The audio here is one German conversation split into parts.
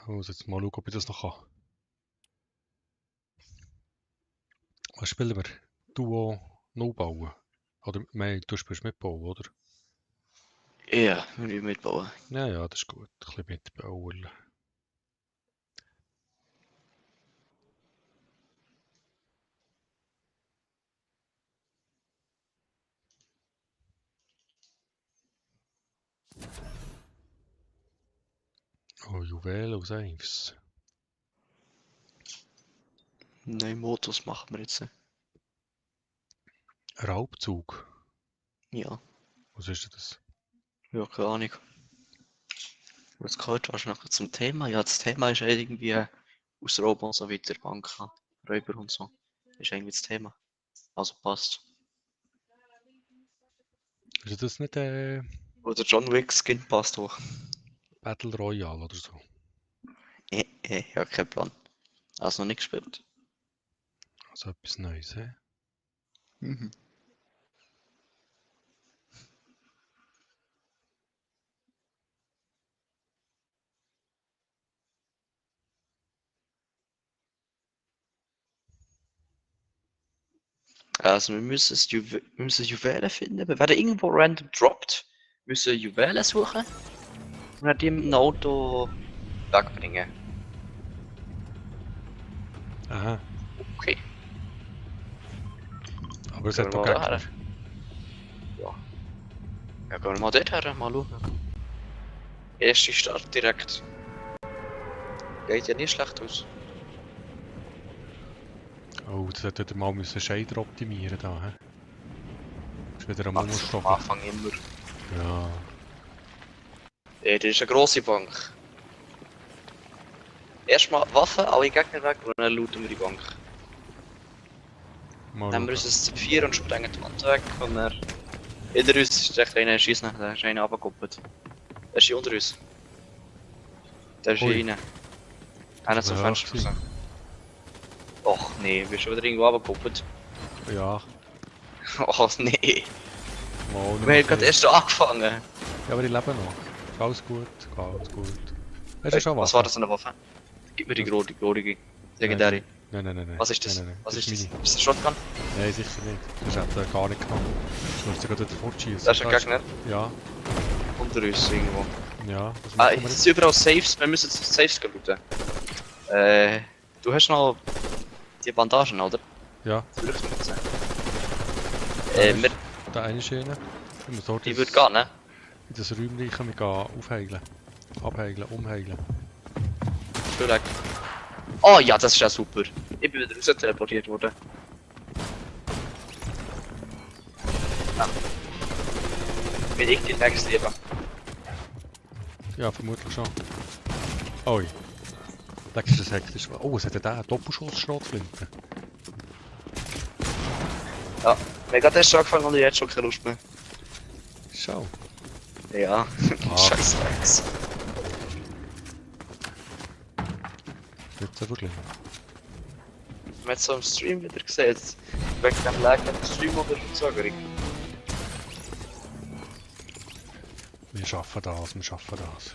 Ich muss jetzt mal schauen, ob ich das noch kann. Was spielen wir? Duo No bauen? Oder du spielst mitbauen, oder? Ja, würde ich mitbauen. Ja, ja, das ist gut. Ein bisschen mitbauen. Oh, Juwelen aus Eifs. Neue Motors machen wir jetzt. Raubzug. Ja, Was ist denn das? ja, keine Ahnung. Was gehört wahrscheinlich zum Thema? Ja, das Thema ist irgendwie Ausrauben und so weiter, Banken, Räuber und so. Ist irgendwie das Thema. Also passt. Ist das nicht Oder John Wick Skin passt hoch. Battle Royale oder so? Ja, kein Plan. Also noch nicht gespielt. Also etwas Neues, hä? Mhm. Also wir müssen, wir müssen Juwelen finden. Wir werden irgendwo random droppt. Wir müssen Juwelen suchen und dann die mit dem Auto wegbringen. Aha, Okay, aber es gehen hat wir doch mal Gegner. daher. Ja. Ja, gehen wir mal dort her, mal schauen. Erste Start direkt. Geht ja nicht schlecht aus. Oh, das hätte ihr mal müssen Shader optimieren da, hä? Das ist wieder am Macht es am Umstocken. Anfang immer. Ja. Das ist eine grosse Bank. Erstmal Waffen, alle Gegner weg und dann looten wir die Bank. Mal Nehmen wir schauen. uns ein C4 und sprengen die Wand weg und dann... Hinter uns ist echt einer schießt nach, da ist einer runtergekuppelt. Der ist hier unter uns. Der ist hier Ui. rein. Einer Das zum war Fenster hoch raus. Och nee, wir sind wieder irgendwo runtergekuppelt. Ja, Oh nee. mal Wir haben gerade erst angefangen. Ja, aber ich lebe noch. Ist alles gut, alles gut. Hast du schon Was Waffe? war das für eine Waffe? Gib mir die grodige. Legendäre. Nein. Was ist das? Nein. Was ist das? meine. Ist das Shotgun? Nein, sicher nicht. Das hat er gar nicht genommen. Du musst gerade wieder fortschießen. Das ist ein Gegner. Ja, Unter uns irgendwo. ja. Was Ah, machen wir es jetzt? sind überall Saves. Wir müssen jetzt Saves looten. Du hast noch die Bandagen, oder? Ja, Lüftmütze. ist- Wir, der eine ist einer. Ich muss dort die würde gehen, ne? in das Räumchen können wir gehen aufheilen. Abheilen, umheilen. Vielleicht. Oh ja, das ist ja super. Ich bin wieder raus teleportiert worden. Ja. Bin ich den nächsten Leben. Ja, vermutlich schon. Oi. Das ist das hektisch. Oh, es hat ja da eine Doppelschuss-Schrotflinte. Ja. Wir haben gerade erst angefangen und ich jetzt schon keine Lust mehr. Schau. Ja. Ah. Scheiß Rex. Nicht so schlimm. Wir haben es so im Stream wieder gesehen. Jetzt wegen dem Lag hat der Stream oder Verzögerung. Wir schaffen das.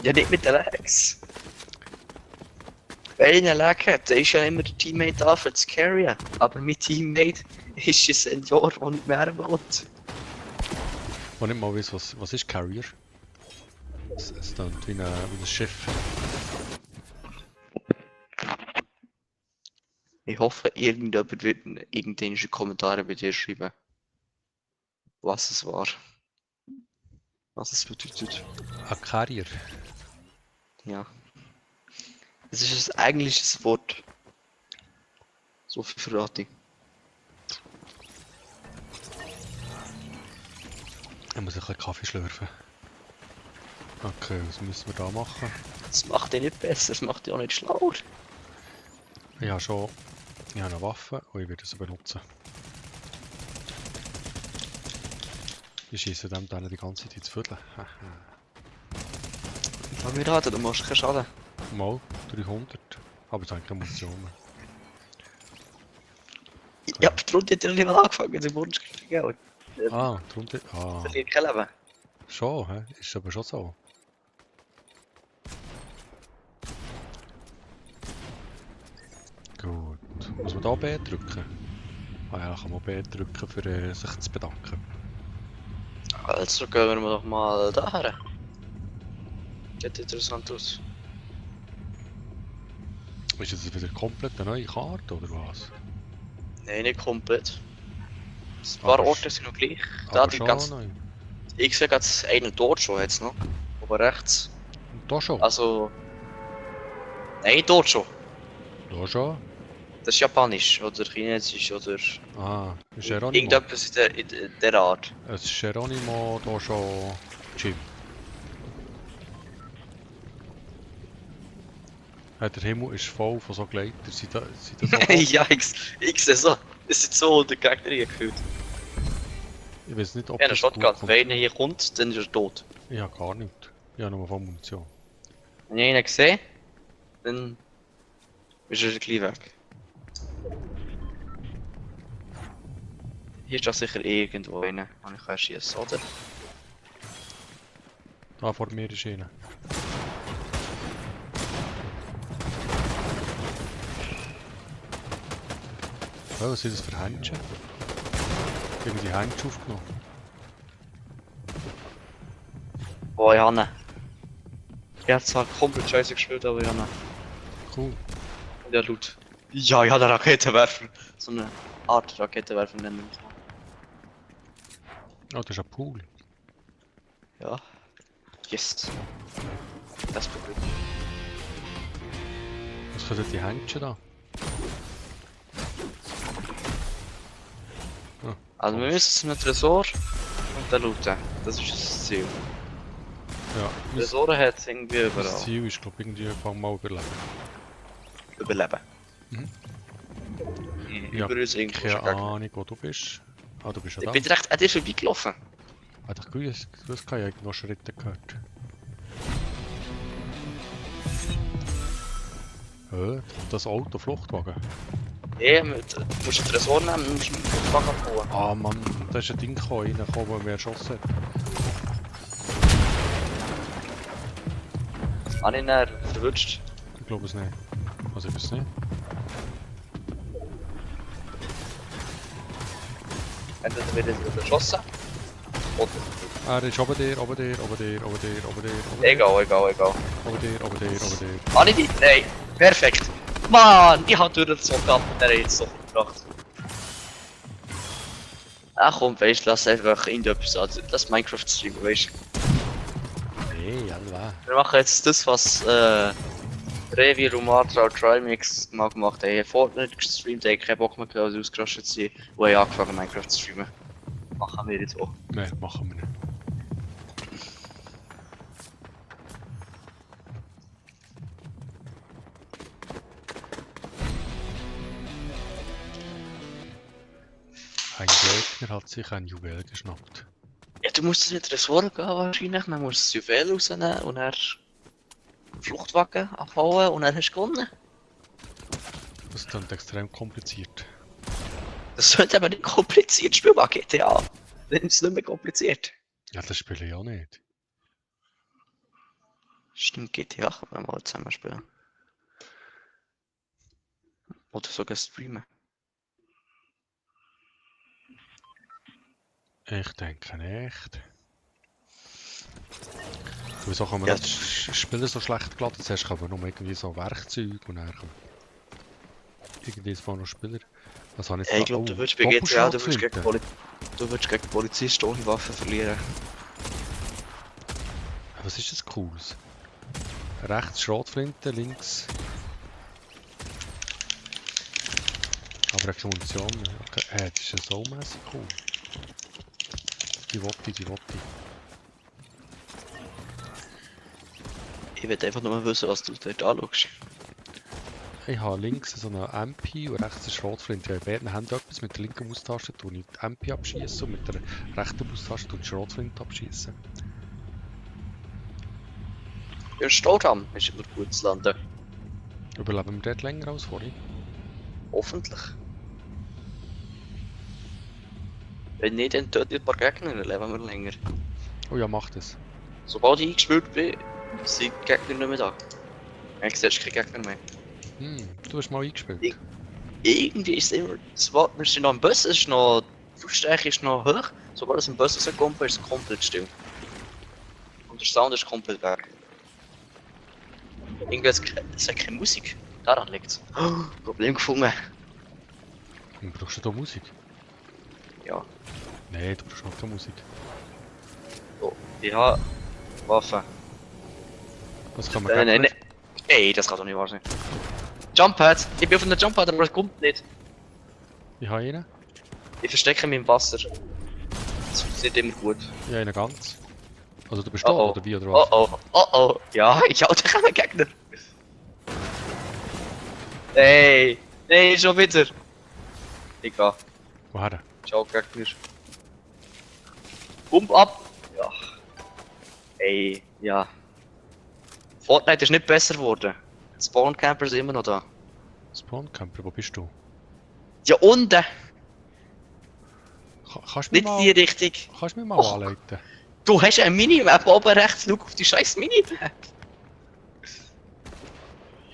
Ja, nicht mit den Lags. Wenn einer Lag hat, dann ist ja immer der Teammate da für zu carryen. Aber mein Teammate ist ein Senior, der nicht mehr bekommt. Ich nicht mal weiss, was ist Carrier? Es klingt wie ein Schiff. Ich hoffe, irgendjemand wird irgendwelche Kommentare bei dir schreiben. Was es war. Was es bedeutet. Ein Carrier. Ja. Es ist ein englisches Wort. So viel verrate ich. Ich muss ein bisschen Kaffee schlürfen. Okay, was müssen wir da machen? Das macht dich nicht besser, das macht dich auch nicht schlauer. Ich habe eine Waffe und ich werde sie benutzen. Ich schieße dem dann die ganze Zeit ins Viertel. Aber wir raten, du machst keinen Schaden. Mal 300. Aber es hat keine Munition mehr. Ja, aber die Runde hat ja nicht mal angefangen, du wurdest gell? Ah, drunter. Ah, Verliert kein Leben. schon, hä? Ist aber schon so. Muss man da B drücken? Ah ja, kann man B drücken, für sich zu bedanken. Also gehen wir doch mal daher. Sieht interessant aus. Ist das wieder komplett eine neue Karte oder was? Nein, nicht komplett. Ein paar Aber Orte sind noch gleich. Da Aber die schon ganz. neu. Ich sehe jetzt einen dort schon jetzt noch. Aber rechts. Und da schon? Also. Nein, dort schon. Da schon? Das ist japanisch oder chinesisch oder. Ah, ist Geronimo. Irgendetwas in der Art. Es ist Geronimo da schon Jim. Der Himmel ist voll von so Gleitern. Sind das so Ja, ich sehe so. Es sind so unter Gegner gefühlt. Ich weiß nicht, ob Wenn ein das Shotgun, gut kommt. wenn einer hier kommt, dann ist er tot. Ich habe gar nichts. Ich habe nur voll Munition. Wenn ich einen sehe, dann ist er gleich weg. Hier ist doch sicher irgendwo einer, den ich erschießen, oder? Da vor mir ist einer. Oh, was sind das für Händchen? Ich habe die Händchen aufgenommen. Oh, ich habe ihn. Ich habe zwar komplett scheiße gespielt, aber ich habe ihn. Cool. Und der Loot. Ja, ich habe einen Raketenwerfer. So eine Art Raketenwerfer nennen wir es mal. Oh, das ist ein Pool. Ja. Yes. Das Problem. Was können die Händchen da? Also wir müssen zum Tresor und dann looten. Das ist das Ziel. Ja, Tresore hat es irgendwie das überall. Ziel ist, glaube ich, irgendwie einfach mal überleben. Überleben. Mhm. Über uns irgendwo Keine schon Gegner. Ahnung, wo du bist. Ah, du bist ja Ich da. bin recht an dir vorbeigelaufen. Hätte ich gewusst, ich habe irgendwo Schritte gehört. Das Auto, Fluchtwagen. Ja, du musst einen Tresor nehmen und musst einen Fluchtwagen abholen. Ah Mann, da ist ein Ding reingekommen, das mir erschossen hat. Habe ich ihn dann verwünscht? Ich glaube es nicht. Also ich weiß es nicht. Entweder wird er erschossen. Oder. Er ist oben dir, oben dir, oben dir, oben dir, oben dir, oben dir. Egal. Oben dir, oben dir, oben dir. Habe ich die? Nein. Perfekt. Mann, ich habe durch so gehabt und der hat jetzt so gebracht. Ach komm, weißt du, lass einfach irgendetwas an. Lass Minecraft streamen, weißt du. Nee, alle. Wir machen jetzt das, was Revi, Rumatra und Trimix mal gemacht haben. Fortnite gestreamt, haben keinen Bock mehr gehabt, weil sie ausgerastet sind und haben angefangen Minecraft zu streamen. Machen wir jetzt auch. Nein, machen wir nicht. Ein Gegner hat sich ein Juwel geschnappt. Ja, du musst in den Tresor gehen wahrscheinlich, dann musst du das Juwel rausnehmen und dann Fluchtwagen abhauen und dann hast du gewonnen. Das klingt extrem kompliziert. Das sollte aber nicht kompliziert spielbar, GTA. Dann ist es nicht mehr kompliziert. Ja, das spiele ich auch nicht. Stimmt, GTA kann man mal zusammen spielen. Oder sogar streamen. Ich denke nicht. Wieso kann man Ja, das Spiel so schlecht geladen? Zuerst kann man nur irgendwie so Werkzeug und dann kann irgendwie ist noch Spieler. Was habe ich Ich glaube, du würdest bei GTA, du würdest gegen Polizisten ohne Waffen verlieren. Was ist das Cooles? Rechts Schrotflinte, links. Aber eine Munition. Okay, das ist ja so mäßig cool. Die Wotti. Ich will einfach nur wissen, was du dort anschaust. Ich habe links so eine MP und rechts eine Schrotflinte. In beiden Händen etwas. Mit der linken Maustaste tue ich die MP abschießen und mit der rechten Maustaste tue ich die Schrotflinte abschießen. Im Staudamm ist immer gut zu landen. Überleben wir dort länger als vorhin? Hoffentlich. Wenn nicht, dann töten ein paar Gegner, dann leben wir länger. Oh ja, mach das. Sobald ich eingespielt bin, sind die Gegner nicht mehr da. Eigentlich siehst du keine Gegner mehr. Du hast mal eingespielt. Ich- irgendwie ist es immer, wir sind noch im Bus, es ist noch, die Lautstärke ist noch hoch, sobald es im Bus rauskommt, ist es komplett still. Und der Sound ist komplett weg. Irgendwie es hat keine Musik, daran liegt es. Oh, Problem gefunden. Und brauchst du da Musik? Ja, Nein, du brauchst noch keine Musik. so, ich habe Waffen. Was kann man Nein. Ey, das kann doch nicht wahr sein. Jumppad! Ich bin auf einem Jumppad, aber es kommt nicht. Ich habe einen. Ich verstecke mich im Wasser. Das funktioniert immer gut. Ich habe einen ganz. Also du bist Oh da oh. oder wie oder Oh was? oh. Ja, ich hau dich an den Gegner. Ey, nee, schon wieder. Egal, Woher? ciao Gegner. Pump ab. Ja. Ey, ja. Fortnite ist nicht besser geworden. Die Spawn Camper sind immer noch da. Spawn Camper, wo bist du? Ja, unten. Kannst du mich Nicht mal, die Richtung. kannst du mich mal Och. anleiten? Du hast eine Minimap oben rechts. Schau auf die scheiß Minimap.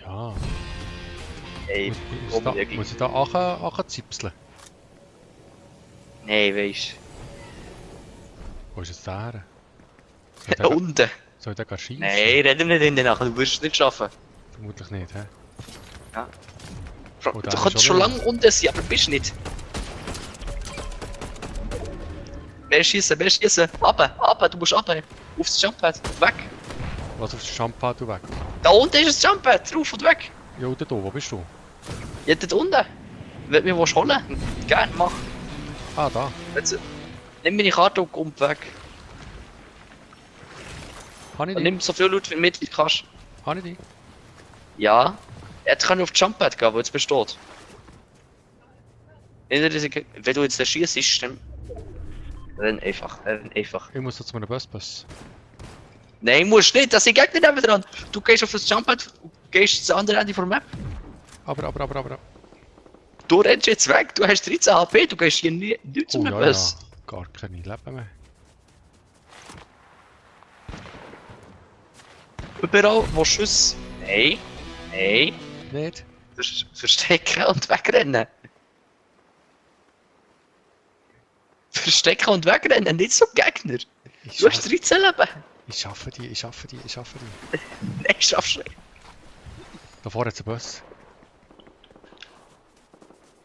Ja. Ey, Muss ich da anzipseln? nee, weisst Wo ist jetzt der her? du. Unten. Soll ich den schießen? Nein, reden wir nicht in der Nacht. Du wirst es nicht schaffen. Vermutlich nicht, hä? Du der kannst ist schon schon lange unten sein, aber bist nicht. Mehr schießen. Runter, du musst runter. Aufs Jumppad, weg. Was auf das Jumppad du weg? Da unten ist das Jumppad, drauf und weg. Ja, da, wo bist du? Ja, dort unten. Wenn du mich holen willst, gerne, mach. Ah, da. Jetzt, nimm meine Karte und komm weg. Habe ich Und die? nimm so viel Loot wie du mit kannst. Habe ich die? Ja. Jetzt kann ich auf das Jumppad gehen, wo jetzt besteht. Wenn du jetzt schießt, dann... Renn einfach. Ich muss da zu meinem Bus. Nein, musst nicht, das sind Gegner neben dran. Du gehst auf das Jumppad und gehst ins andere Ende der Map. Aber. Du rennst jetzt weg, du hast 13 HP, du gehst hier nicht zu Oh einem ja, Bus. ja. Gar keine Leben mehr. Überall, wo Schuss. Nein. Nicht? Verstecken und wegrennen. Verstecken und wegrennen, nicht so Gegner. Ich Du hast 13 Leben. schaffe die. Nein, schaffst du nicht. Da vorne jetzt ein Bus.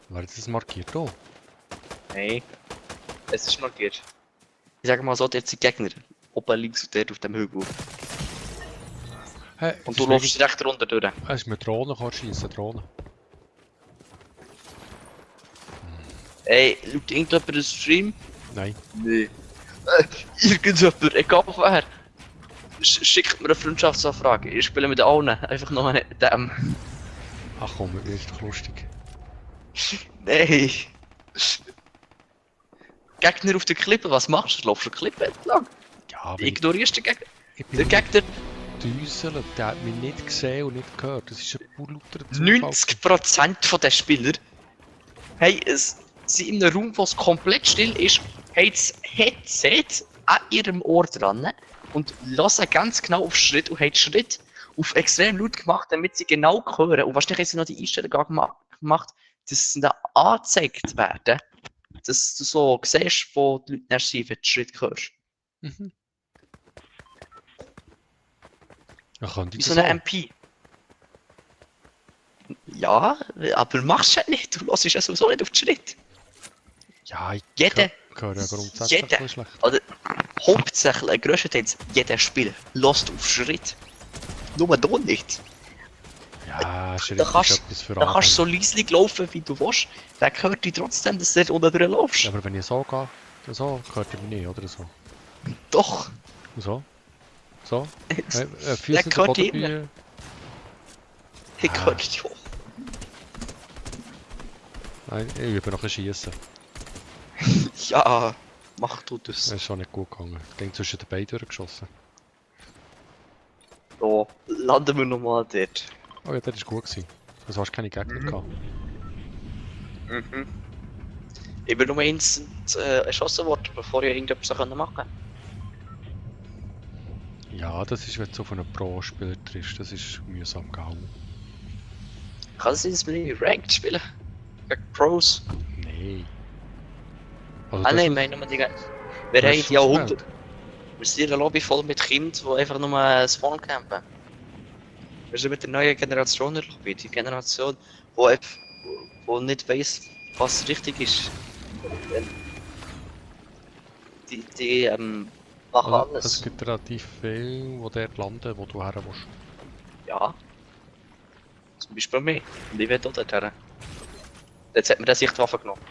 War jetzt das markiert? Oh. Nein. Es ist markiert. Ich sage mal so, dort sind Gegner. Oben links und dort auf dem Hügel. Hey, Und du läufst direkt runter durch. Es ist mit Drohnen schießen, Drohnen. Ey, schaut irgendjemand den Stream? Nein. Nee. Irgendjemand, egal wer. Schickt mir eine Freundschaftsanfrage. Ich spiele mit allen. Einfach nur nicht mit dem. Ach komm, das ist doch lustig. Nein. Gegner auf der Klippe, was machst du? Laufst du die Klippe entlang? Ja, Ignorierst du den Gegner? ich Der bin Gegner, Düsel, der hat mich nicht gesehen und nicht gehört. Das ist ein pur lauter Zufall. 90% der Spieler sind in einem Raum, wo es komplett still ist, haben das Headset an ihrem Ohr dran und hören ganz genau auf Schritt und haben Schritt auf extrem laut gemacht, damit sie genau hören. Und wahrscheinlich haben sie noch die Einstellung gemacht, dass sie dann angezeigt werden, dass du so siehst, wo die Leute nicht sind, wenn du Schritt hörst. Mhm. Ja, kann Wie ich so das eine auch? MP. Ja, aber machst du ja nicht. Du hörst ja sowieso nicht auf den Schritt. Ja, ich Jeder, höre ja grundsätzlich jeder. ein bisschen schlecht. oder hauptsächlich, größtenteils, jeder Spieler lässt auf Schritt. Nur du nicht. Ja, Schritt Da ist kannst etwas für da kannst du so Anfänger. leislich laufen, wie du willst. Dann hört dich trotzdem, dass du dort unten drin laufst. Ja, aber wenn ich so gehe, so hört er mich nicht, oder so? Doch. So? So? Der Füße den hört Boden dich bei... Ich höre dich hoch. Nein, ich übe noch ein Schießen. Ja, mach du das. Das ist schon nicht gut gegangen. Ich ging zwischen den Beinen durchgeschossen. So, landen wir nochmal dort. Oh ja, das war gut gewesen. Also hast du keine Gegner gehabt. Mhm. Ich bin nur instant erschossen worden, bevor ich irgendetwas machen konnte. Ja, das ist, wenn du auf einen Pro-Spieler triffst, das ist mühsam gehauen. Kann es sein, dass wir nicht Ranked spielen? Gegen Pros. Nein. Also, Ah das nein, ist- meine wir das haben ist die Jahrhunderte. ausgewählt. Wir sind in einer Lobby voll mit Kindern, die einfach nur Spawn campen. Wir sind mit der neuen Generation in der Lobby. Die Generation, die nicht weiss, was richtig ist. Die machen Also, alles. es gibt relativ viel, die dort landen, wo du her willst. Ja. Zum Beispiel mich. Und ich will auch dort her. Jetzt hat mir der Sichtwaffe genommen.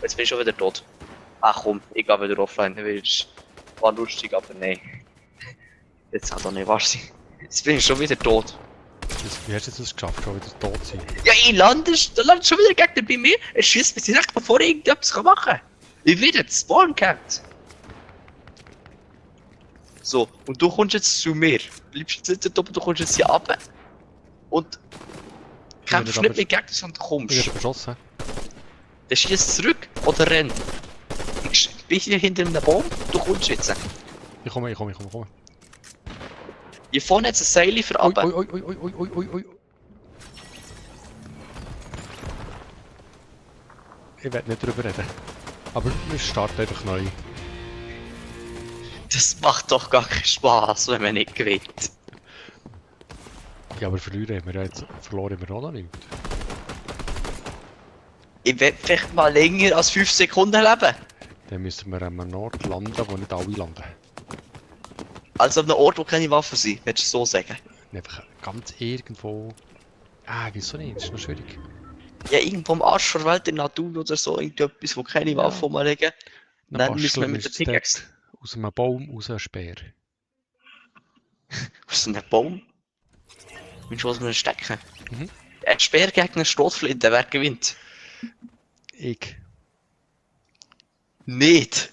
Jetzt bin ich schon wieder tot. Ach komm, ich gehe wieder offline. War lustig, aber nein. Jetzt hat er nicht wahr sein. Jetzt bin ich schon wieder tot. Wie hast du es geschafft, schon wieder tot zu sein? Ja, da landet schon wieder Gegner bei mir. Er schießt mich direkt, bevor ich irgendetwas machen kann. Ich werde jetzt Spawn gehabt. So, und du kommst jetzt zu mir. Bleibst jetzt nicht da oben, du kommst jetzt hier runter. Und kämpfst aber- nicht mit Gegnern, sondern Ich kommst. werde beschossen. Der schießt zurück oder rennt. Ich bin hier hinter einem Baum, du kommst jetzt. Ich komme. Hier vorne jetzt ein Seil für Ui, runter. ui, ui, ui, ui, ui, ui, ui. Ich werde nicht drüber reden. Aber wir starten einfach neu. Das macht doch gar keinen Spaß, wenn man nicht gewinnt. Ja, aber verloren haben wir ja jetzt auch noch nicht. Ich will vielleicht mal länger als 5 Sekunden leben. Dann müssen wir an einem Ort landen, wo nicht alle landen. Also an einem Ort, wo keine Waffen sind, würdest du so sagen. Einfach ganz irgendwo... Ah, wieso nicht? Das ist noch schwierig. Ja, irgendwo am Arsch der Welt in der Natur oder so, irgendetwas, wo keine Waffen rumliegen. Dann müssen wir mit der Pickaxe aus einem Baum raus einen Speer. aus einem Baum. Willst du was wir stecken? Mhm. Ein Speer gegen einen Schrotflinte, wer gewinnt? Ich. Nicht!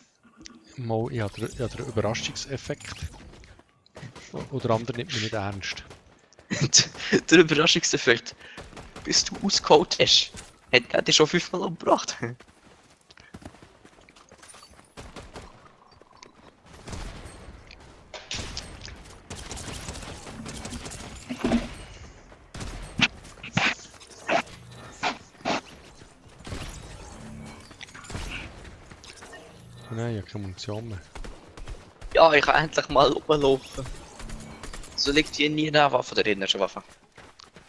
Mal, ich habe den Überraschungseffekt. Und der andere nimmt mich nicht ernst. Der Überraschungseffekt. Bis du ausgeholt hast, hat er dich schon 5-mal umgebracht. Nein, ich habe keine Munition mehr. Ja, ich kann endlich mal rumlaufen. So liegt hier nie eine Waffe drin, ist eine Waffe.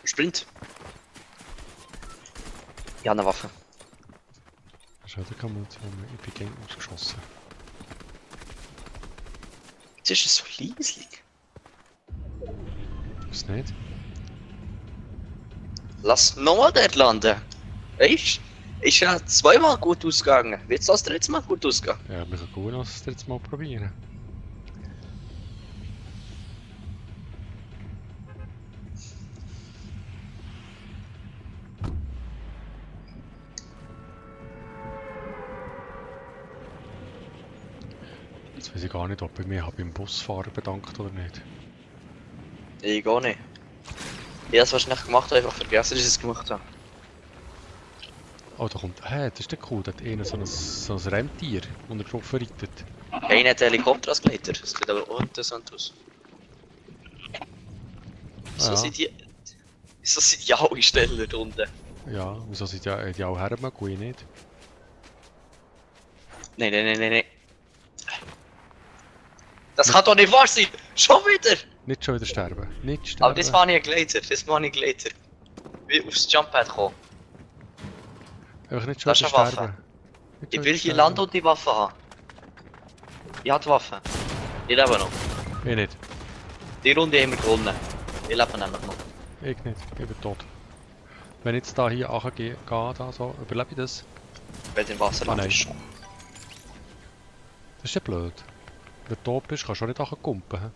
Sprint. Ja, eine Waffe. Das ist auch keine Munition mehr. Ich bin gegen ausgeschossen. Jetzt ist es so leislich. Was nicht? Lass nochmal dort landen. Weißt du? Ist ja zweimal gut ausgegangen. Wird es das dritte Mal gut ausgehen? Ja, wir können gut noch das jetzt mal probieren. Jetzt weiß ich gar nicht, ob ich mich beim Busfahrer bedankt oder nicht. Ich gar nicht. Ich habe es wahrscheinlich gemacht, einfach vergessen, dass ich es gemacht habe. Oh, da kommt... Hä, das ist der cool. Da hat einer so ein Rentier, das er drauf reitet. Einer hat einen Helikopter als Gleiter. Das sieht aber auch interessant aus. Wieso Ja. sind die... Wieso sind die alle schneller da unten? Ja, wieso sind die auch hermachen, ich nicht? Nein. Das kann doch nicht wahr sein! Schon wieder! Nicht schon wieder sterben. Nicht sterben. Aber das war nicht ein Gleiter, Wie aufs Jumppad kommen. Einfach nicht schon Das wieder ist eine sterben. Waffe. Nicht Ich schon will wieder hier sterben. landen und die Waffe haben. Ich habe die Waffe. Ich lebe noch. Ich nicht. Die Runde haben wir gewonnen. Ich lebe nämlich noch. Ich nicht. Ich bin tot. Wenn ich jetzt da hier gehe, da so, überlebe ich das? Weil den Wasser Ah, nein. ist. Das ist ja blöd. Wenn du tot bist, kannst du auch nicht kumpen. He?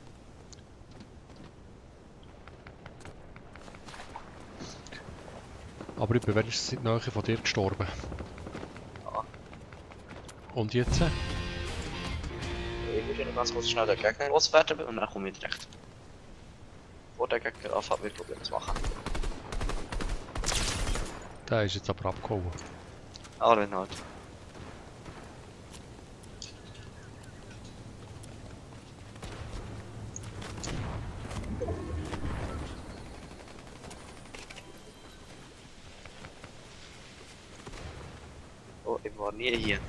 Aber ich bin wenigstens in der Nähe von dir gestorben. Ja. Und jetzt? Ich muss noch ganz kurz schnell den Gegner loswerden und dann komme ich direkt. Vor der Gegner anfängt, wir Probleme zu machen. Der ist jetzt aber abgehauen. Aber wenn halt. war nie hier.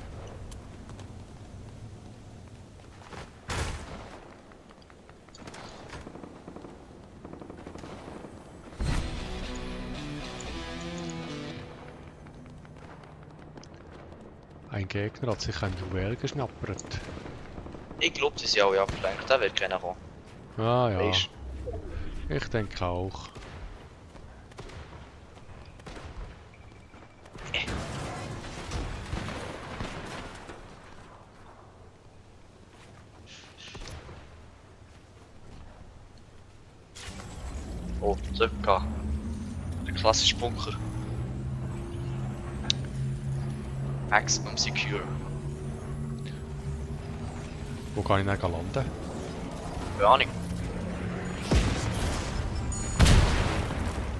Ein Gegner hat sich ein Juwel geschnappert. Ich glaube, sie sind alle abgelenkt, da wird keiner kommen. Ah ja, Weisst ich denke auch. oh, zurückgehen. Der klassische Bunker. Maximum secure. Wo kann ich dann landen? Keine Ahnung.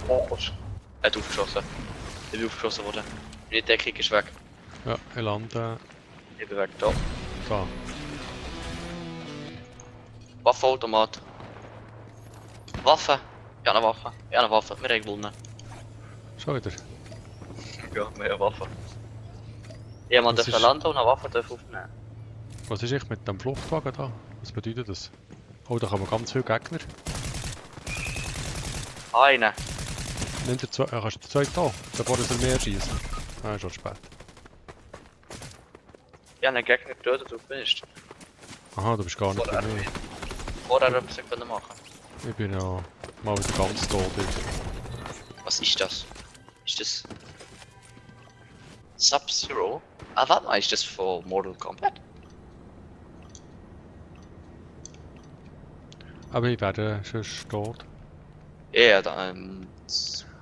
Oh Gott. Er hat aufgeschossen. Ich bin aufgeschossen worden. Meine Deckung ist weg. Ja, ich lande Ich bin weg. Da. da. Waffenautomat. Waffe. Ja, eine Waffe. Ja, eine Waffe. Wir haben gewonnen. Schon wieder. Ja, mehr Waffe. Jemand Das darf ist- landen und eine Waffe darf aufnehmen. Was ist ich mit dem Fluchtwagen da? Was bedeutet das? Oh, da kommen ganz viele Gegner. Eine. Nimm dir zwei, kannst du den zweiten da, bevor er mehr schießen. Ah, ist schon spät. Ich habe einen Gegner getötet und finished. Aha, du bist gar nicht bei mir. Vorher etwas können machen. Ich bin ja mal wieder ganz tot. Was ist das? Ist das... Sub-Zero? Ah, warte mal, ist das von Mortal Kombat? Aber ich werde schon tot. Ja, da,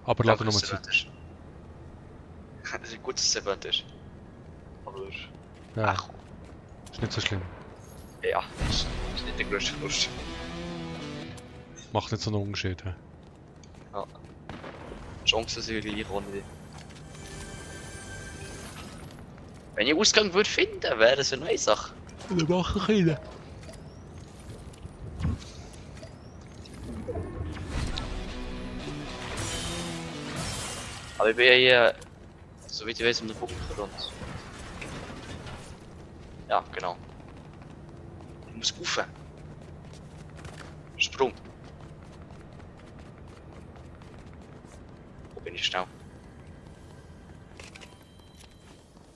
Aber lade nochmal Zeit. Das ist ein gutes Event ist. Aber... Ja, Ach, ist nicht so schlimm. ja, das ist nicht der größte Verlust. Macht nicht so einen Unterschied. Hä? Ja. Die Chancen sind gleich ohne. Wenn ich Ausgang würde finden, wäre das eine neue Sache. Dann mach ich rein. Aber ich bin ja hier, soweit ich weiß, um den Bunker und... Ja, genau. Ich muss rauf. Sprung. Wo bin ich schnell?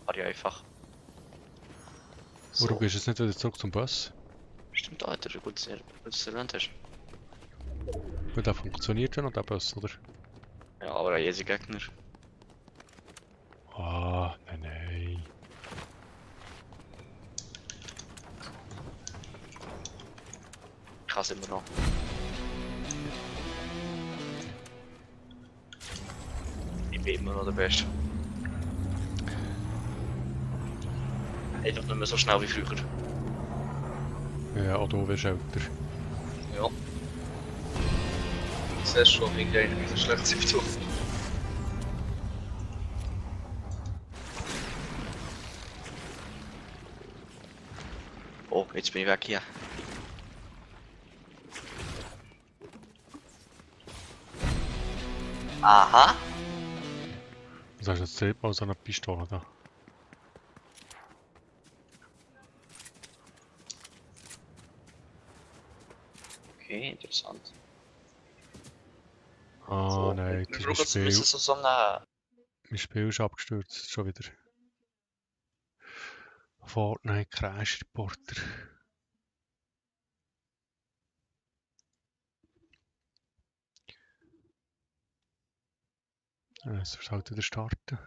War ja einfach. Warum gehst du jetzt nicht wieder zurück zum Bus? Stimmt, da hat er ein gutes Event hast. Weil der funktioniert schon noch, der Bus, oder? Ja, aber ein easy Gegner. Ah, nein. Ich kann es immer noch. Ich bin immer noch der Beste. Einfach nicht mehr so schnell wie früher. Ja, auch du wirst älter. Ja. Das ist schon irgendwie ein so schlechtes Symptom. Oh, jetzt bin ich weg hier. Aha. Was hast du jetzt selber aus einer Pistole da? Okay, interessant. Ah, So, nein, wir das ist brauchen zumindest so mein Spiel ist abgestürzt, schon wieder. Fortnite Crash Reporter. Es wird halt wieder starten.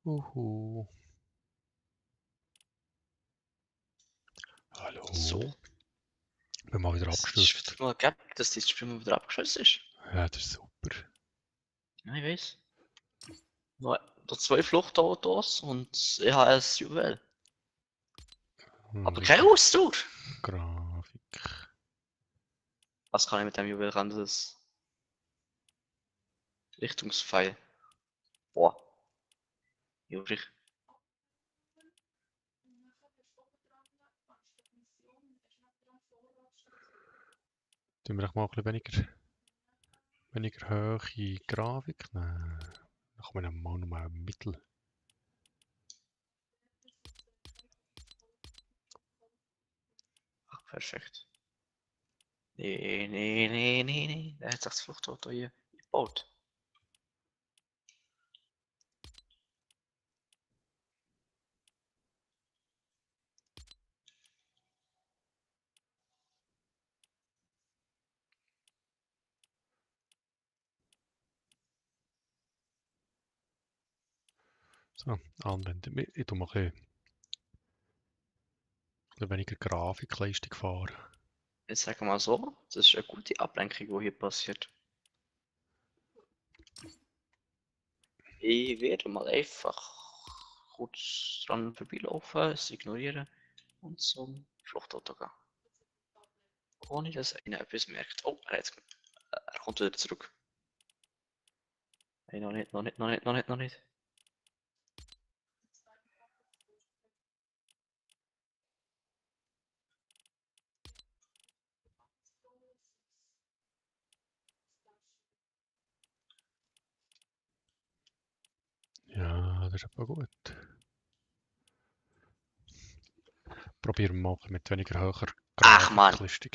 Uhu. Hallo? So. Bin mal wieder Es ist abgestürzt. wieder mal gegeben, dass das Spiel mal wieder abgeschossen ist. Ja, das ist super. Ja, ich weiß. Noch 2 Fluchtautos und EHS Juwel. Aber kein Ausdauer! Grafik. Was kann ich mit dem Juwel ran? Das Richtungspfeil. Boah. Übrig. Tun wir doch mal ein bisschen weniger hohe Grafik nehmen. Dann kommen wir mal noch mal Mittel. Ach, perfekt. Nee. Der hat sich das Fluchtauto hier gebaut. So, anwenden. Ich tue mal ein bisschen weniger Grafikleistung fahren. Jetzt sagen wir mal so, das ist eine gute Ablenkung, die hier passiert. Ich werde mal einfach kurz dran vorbeilaufen, es ignorieren und zum Fluchtauto gehen. Ohne dass einer etwas merkt. Oh, er kommt wieder zurück. Hey, noch nicht. Ja, das ist aber gut. Probieren wir mal mit weniger hoher Ach, Mann. Grafikleistung.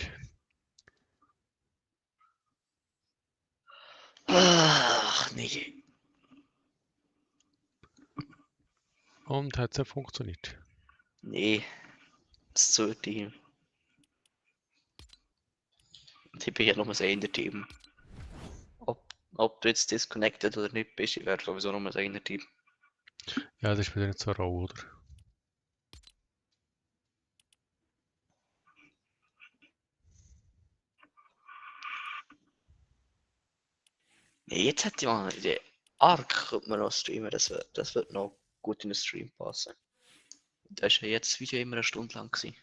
Ach, nee. Und hat es ja funktioniert. Nee, das sollte ich. Und ich bin ja nur das eine Team. Ob du jetzt disconnected oder nicht bist, ich werde sowieso nur das eine Team. Ja, das ist wieder nicht so rau, oder? Nee, jetzt hätte ich mal eine Idee. Arc könnte man noch streamen, das wird noch gut in den Stream passen. Da ist ja jetzt das Video immer eine Stunde lang gewesen.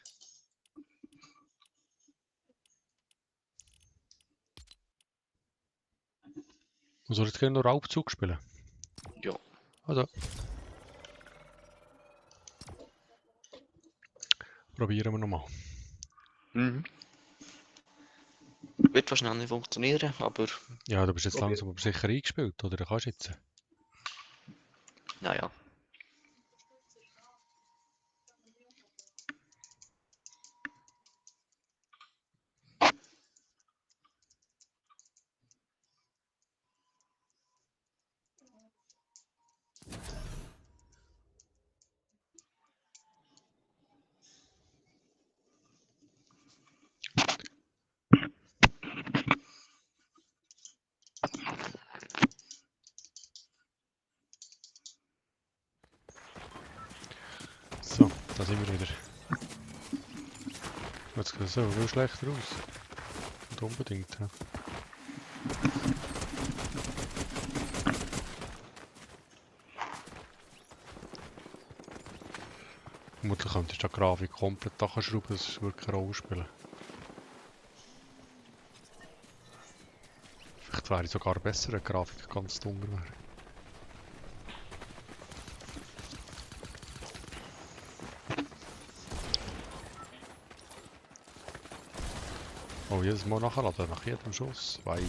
Und soll jetzt gerne noch Raubzug spielen? Ja. Also. Probieren wir nochmal. Mhm. Wird wahrscheinlich nicht funktionieren, aber Ja, du bist jetzt probieren. langsam aber sicher eingespielt, oder? Du kannst jetzt. Naja. So, da sind wir wieder. Jetzt sieht es so viel schlechter aus. Nicht unbedingt. Ja. Vermutlich könntest du die Grafik komplett nachschrauben, das würde keine Rolle spielen. Vielleicht wäre es sogar besser, wenn die Grafik ganz dunkel wäre. Oh, jedes Mal nachladen, nach jedem Schuss. Ei.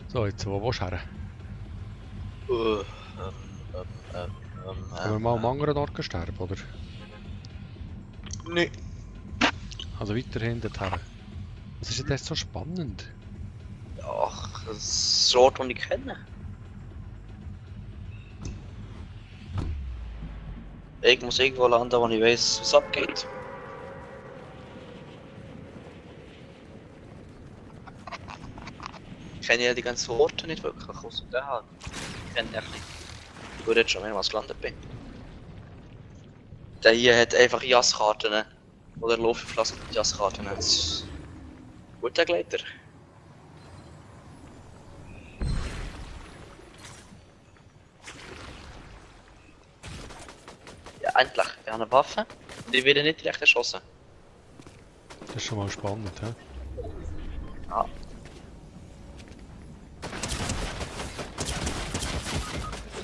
So, jetzt wo willst du her? Können wir mal am anderen Ort sterben, oder? Nee. Also weiterhin dorthin. Was ist denn das so spannend? Ach, das ist ein Ort, den ich kenne. Ich muss irgendwo landen, wo ich weiß, was abgeht. kenne ja die ganzen Orte nicht wirklich, außer den halt. Ich kenne den nicht. Ich würde jetzt schon mehrmals gelandet bin. Der hier hat einfach Jasskarten. Oder Laufflaschen mit Jasskarten. Das ist ein guter Gleiter. Ja, endlich. Ich habe eine Waffe. Und ich werde nicht direkt erschossen. Das ist schon mal spannend, hä? Ja.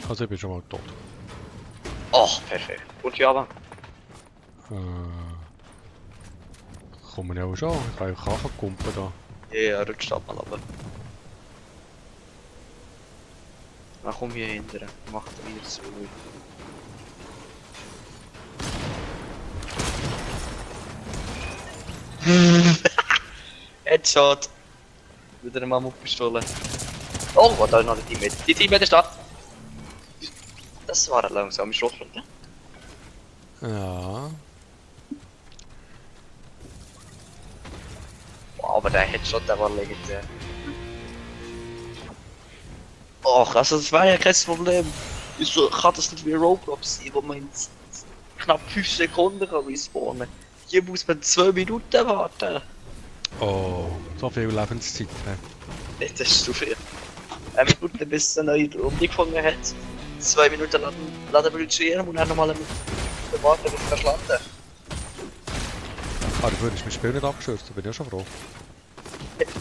Also ich bin schon mal tot. Ach, perfekt. Gut, ja, aber. Kommen wir ja auch schon. Ich kann ja auch kumpen da. Ja, rutscht ab mal runter. Dann komm hier hinterher. Mach dir wieder so. Headshot! Wieder eine Mammutpistole. Oh, da ist noch ein Teammate. Die Teammate ist da! Das war eine langsame Schrotflinte. Ja. Wow, aber der Headshot, der war legendär. Och, also das war ja kein Problem. Wieso kann das nicht wie Roblox sein, wo man in knapp 5 Sekunden kann respawnen? Hier muss man 2 Minuten warten. Oh, so viel Lebenszeit, hä? Das ist zu viel. 1 Minute bis er eine neue Runde gefunden hat. 2 Minuten laden Bildschirm und dann nochmal eine Minute warten, bis er landen. Ah, dafür ist mein Spiel nicht abgestürzt, da bin ich ja schon froh.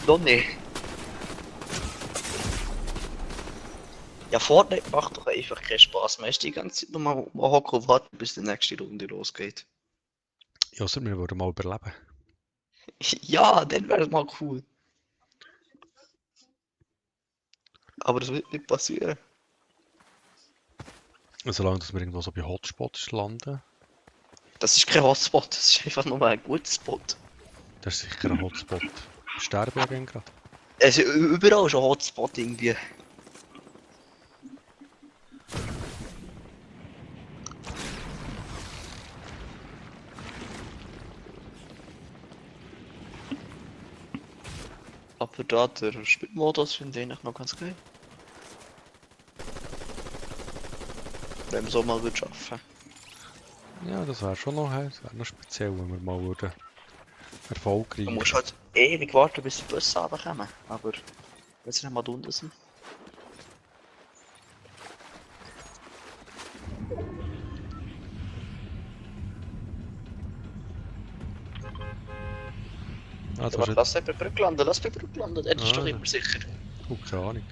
Noch nicht. Ja, Fortnite macht doch einfach keinen Spaß mehr. Ist die ganze Zeit nochmal hocken und warten, bis die nächste Runde losgeht. Ja, also wir würden mal überleben. Ja, dann wäre es mal cool. Aber das wird nicht passieren. Solange dass wir irgendwo so bei Hotspots landen. Das ist kein Hotspot, das ist einfach nur ein guter Spot. Das ist sicher ein Hotspot. Ich sterbe ja gern gerade. Es ist überall schon Hotspot irgendwie. Aber da der Spielmodus finde ich eigentlich noch ganz geil. Wenn man so mal wird schaffen. Ja, das wäre schon noch, das wäre noch speziell, wenn wir mal würden erfolgreich. Du musst halt ewig warten, bis die Busse runterkommen. Aber wenn sie nicht mal unten sind. Also, Aber lass bei Brücke landen, lass bei Brücke landen, das ist doch Ah, immer sicher. keine Ahnung.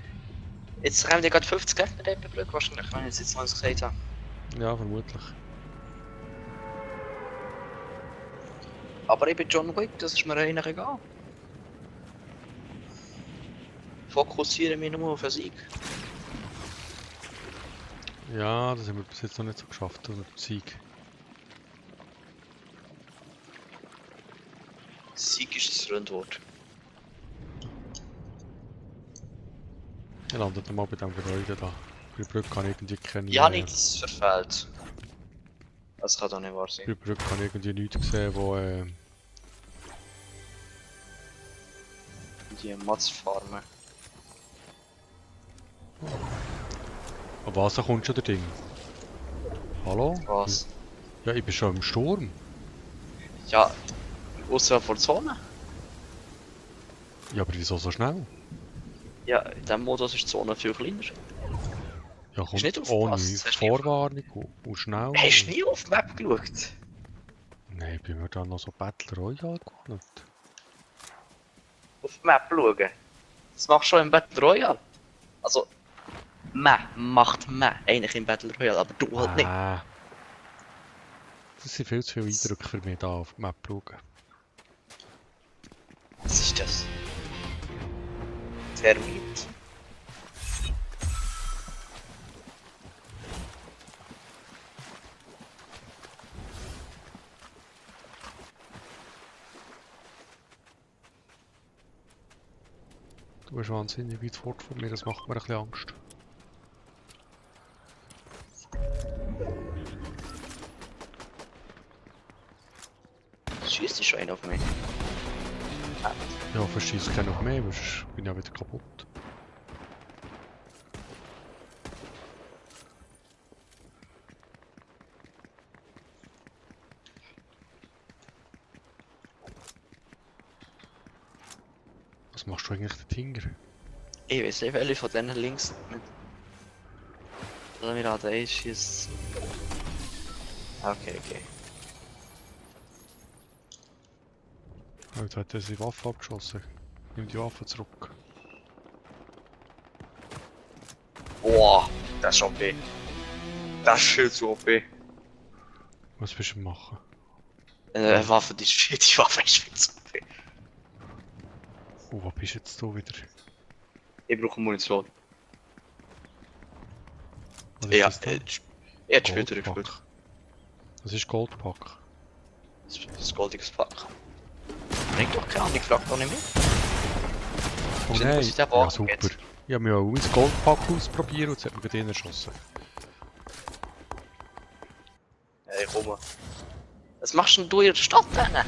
Jetzt kommen die gerade 50 Gegner bei Brücke wahrscheinlich, wenn ich es jetzt mal gesagt habe. Ja, vermutlich. Aber ich bin John Wick, das ist mir eigentlich egal. Fokussiere mich nur auf den Sieg. Ja, das haben wir bis jetzt noch nicht so geschafft, oder Sieg. Sieg ist das Rundwort. Ich landet nochmal bei dem Gebäude da. Bei der Brücke kann ich irgendwie keine... Ja, nicht, das verfehlt. Das kann doch nicht wahr Bei sein. der Brücke kann ich irgendwie nichts gesehen, wo... Die Matzfarmen. An was kommt schon der Ding? Hallo? Was? Ja, ich bin schon im Sturm. Ja, außerhalb der Zone? Ja, aber wieso so schnell? Ja, in diesem Modus ist die Zone viel kleiner. Ja, Ist nicht kommt ohne aufgepasst, hast du nicht Vorwarnung und schnell. Hast du nie auf die Map geschaut? Nein, ich bin mir da noch so Battle Royale gewohnt. Auf die Map schauen? Das machst du schon im Battle Royale. Also, man macht man eigentlich im Battle Royale, aber du halt nicht. Das sind viel zu viele Eindrücke für mich da auf die Map schauen. Was ist das? Termit? Du bist wahnsinnig weit fort von mir, das macht mir ein bisschen Angst. Schießt schon einer auf mich? Ja, verschießt keinen noch mehr, sonst bin ich ja wieder kaputt. machst du eigentlich den Tinger? Ich weiß nicht, welche von denen links mit. Lass mich an den schießt. Okay. Jetzt hat er seine Waffe abgeschossen. Nimm die Waffe zurück. Boah, das ist OP. Das ist viel zu OP. Was willst du machen? Waffe, die Waffe ist viel zu OP. Oh, wo bist du jetzt da wieder? Ich brauche Munition. Was ist Ja, das da? er hat später gespielt. Goldpack. Das ist Goldpack. Das ist ein goldiges Pack. Bringt doch keine Ahnung, ich frag doch nicht mehr. Oh Stimmt, nein, was ist der ja Wagen super. jetzt? Ich habe mir auch mein Goldpack ausprobiert und es hat mir gerade erschossen. Hey, komm. Was machst denn du in der Stadt denn?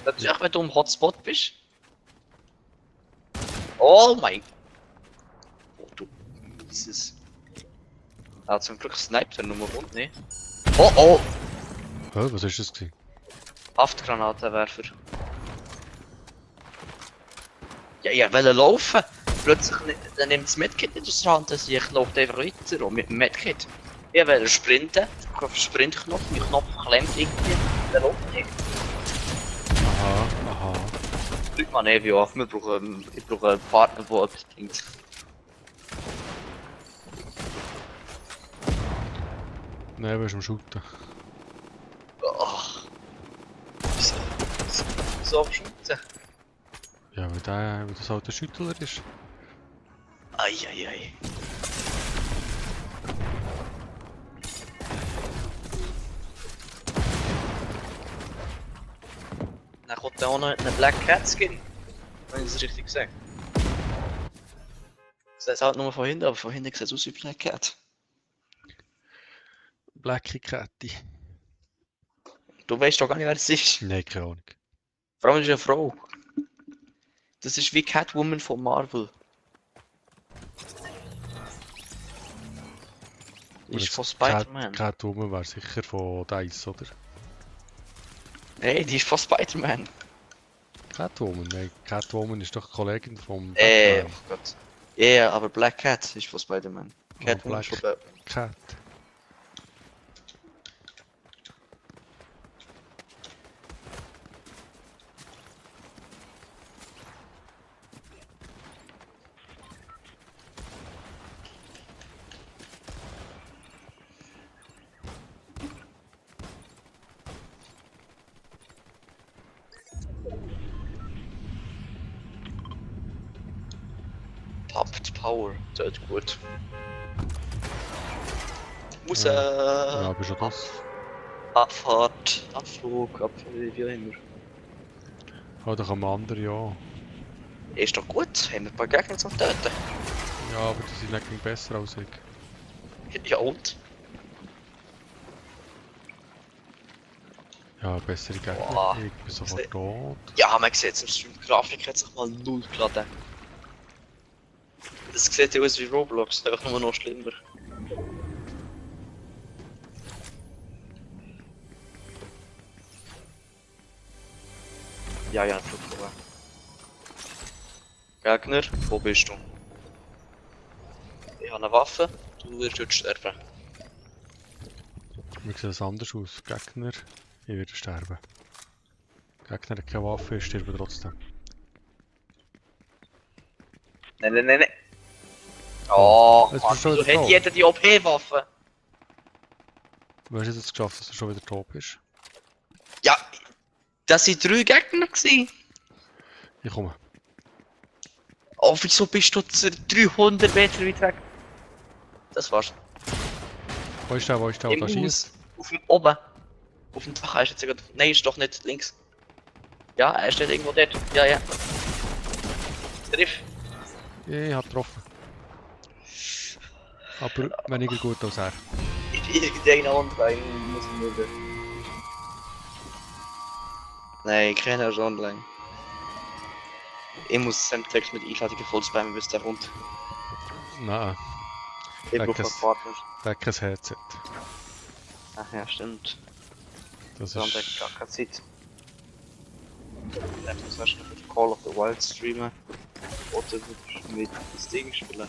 Natürlich, wenn du im Hotspot bist. Oh mein. Oh, du mieses. Ah, zum Glück sniped er nur rund, ne? Oh! Hä, was ist das gewesen? Haftgranatenwerfer. Ja, ich wollte laufen. Plötzlich dann nimmt das Medkit nicht aus der Hand, also ich laufe einfach weiter und mit dem Medkit. Ich wollte sprinten, ich auf den Sprintknopf, mein Knopf klemmt irgendwie, der läuft nicht. Aha. Drück mal Nevi auf, ich brauche einen Partner, der etwas bringt. Nein, du bist am Shooten. Oh. So auf Schützen. Ja, weil das halt der Schüttler ist. Eieiei. Dann kommt da auch noch ein Black Cat Skin. Wenn ich das richtig sehe. Ich sehe es halt nur von hinten, aber von hinten sieht es aus wie Black Cat. Blacky Catty. Du weißt doch gar nicht, wer das ist. Nein, keine Ahnung. Vor allem ist eine Frau. Das ist wie Catwoman von Marvel. Die ist von Spider-Man. Catwoman wäre sicher von DICE, oder? Hey, die ist von Spider-Man. Catwoman? Nein, Catwoman ist doch Kollegin vom Oh Batman. Gott. Ja, aber Black Cat ist von Spider-Man. Catwoman ist Black von Batman. Cat. Tapped Power, das ist gut. Muss Ja, aber schon das. Abfahrt, Abflug, wie auch immer. Oder kann man andere ja. Ist doch gut, haben wir ein paar Gegner zum Töten. Ja, aber die sind eigentlich besser als ich. Ja und? Ja, bessere Gegner. Boah. Ich bin sofort tot. Ja, man sieht es im Stream, die Grafik hat sich mal null geladen. Das sieht ja aus wie Roblox, einfach nur noch schlimmer. Ja, Flugprobe. Gegner, wo bist du? Ich habe eine Waffe, du wirst jetzt sterben. Mir sieht es anders aus. Gegner, ich werde sterben. Gegner hat keine Waffe, ich sterbe trotzdem. Nein. Oh, jetzt Mann, bist du schon wieso wieder hat jeder die OP-Waffe? Du hast jetzt geschafft, dass du schon wieder tot bist. Ja, das waren 3 Gegner gewesen. Ich komme. Oh, wieso bist du 300 Meter weit weg? Das war's. Wo ist der, Im da schießt? Haus. Auf dem oben. Auf dem Dach, er ist jetzt gerade. Nein, ist doch nicht links. Ja, er steht irgendwo dort. Ja. Triff. Ich hab getroffen. Aber weniger gut als er. Irgendein online muss ich mögen. Nein, keiner ist online. Ich muss seinen Text mit Einladungen voll spammen, bis der kommt. Nein, Ich Sag brauche einen es. Partner. der hat kein Headset. Ach ja, stimmt. Das Dann hat ist... gar keine Zeit. Das heißt, du würdest Call of the Wild streamen oder würdest du mit das Ding spielen.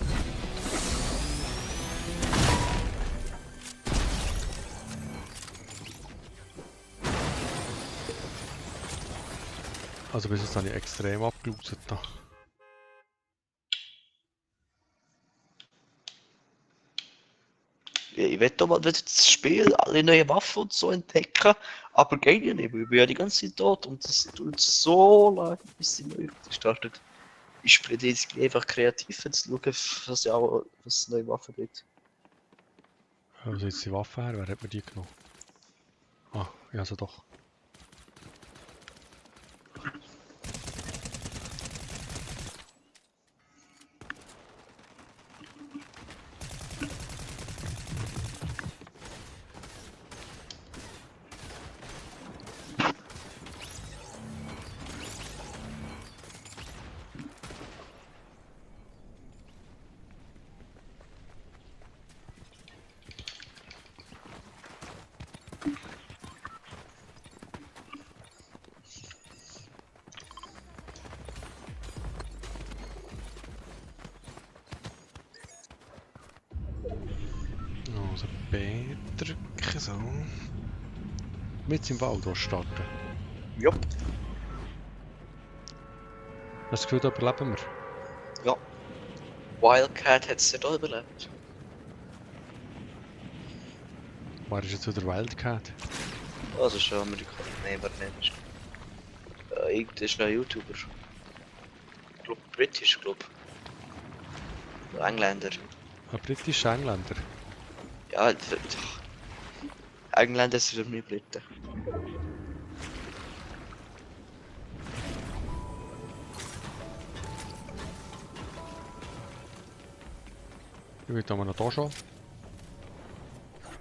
Also bis jetzt habe ich extrem abgelutet noch. Ja, ich will doch mal wieder das Spiel, alle neue Waffen und so entdecken, aber geht ja nicht, weil ich bin ja die ganze Zeit tot und das tut so lange, bis die neue Runde startet. Ich spiele jetzt einfach kreativ, jetzt schauen, was es neue Waffen gibt. Also jetzt die Waffe her, wer hat mir die genommen? Ah, ja also doch. Also Peter, so. Mit im Wald starten. Jupp. Hast du das Gefühl, da überleben wir? Ja. Wildcat hat es nicht auch überlebt. Wer ist jetzt wieder Wildcat? Also schon Amerikaner. Nein, wer nicht. Das ist ein YouTuber. Ich glaube, britisch, glaube ich. Engländer. Ein britischer Engländer. Ja, Engländer sind nicht Briten. Ich will da mal noch da schon.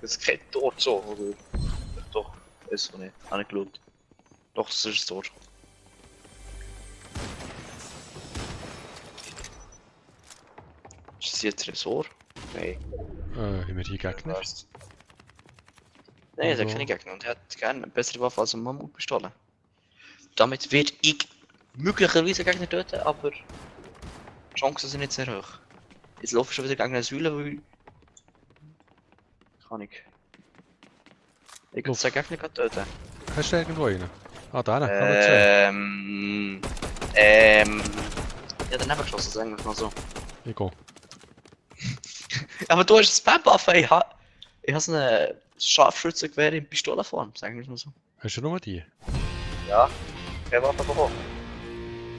Das geht dort so, oder? Doch, ist so nicht. Habe ich geschaut. Doch, das ist dort. Ist das jetzt Tresor? Nein. Haben wir hier Gegner? Was? Nein, er hat Also- keine Gegner und er hat gerne eine bessere Waffe als eine Mammutpistole. Damit wird ich möglicherweise Gegner töten, aber die Chancen sind nicht sehr hoch. Jetzt laufe ich schon wieder gegen eine Säule, weil... Kann ich. Ich kann Uff. zwei Gegner gerade töten. Hast du irgendwo einen? Ah, da, Ja, daneben geschossen, sagen wir mal so. Ich gehe. Aber du hast eine Spam-Waffe, ich habe so eine Scharfschützengewehr in Pistolenform, sagen wir mal so. Hast du nur die? Ja, keine Waffe bekommen.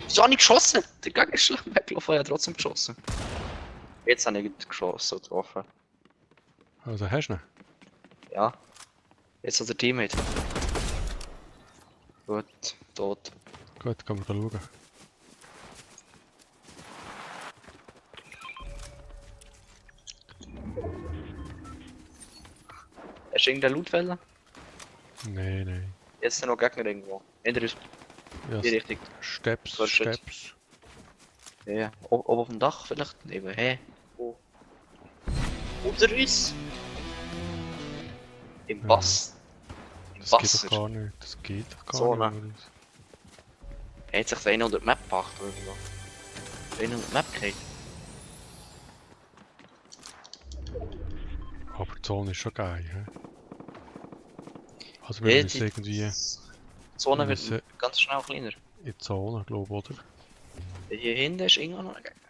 Wieso habe ich geschossen? Der Gegner ist schlecht weggelaufen, er hat trotzdem geschossen. Jetzt habe ich geschossen und getroffen. Also hast du ihn? Ja. Jetzt hat der Teammate. Gut, tot. Gut, können wir schauen. Hast du irgendeine Lootwelle? Nein, nein. Jetzt sind noch Gegner irgendwo. In der Ja, die Richtung. Steps, Gut, gut. Steps. Ja, oben auf dem Dach vielleicht? Neben, hä? Wo? Unter uns? Im Ja. Bass. Im Das geht Wasser. doch gar nicht. Das geht doch gar So, nicht. ne? Oder? Er hat sich da einer unter die Map gebracht oder so. Einer unter die Map geht. Aber die Zone ist schon geil, hä? Also Ja, wir müssen irgendwie die Zone wir wird müssen- ganz schnell kleiner. in die Zone, glaube ich, oder? Hier hinten ist irgendwo noch ein Gegner.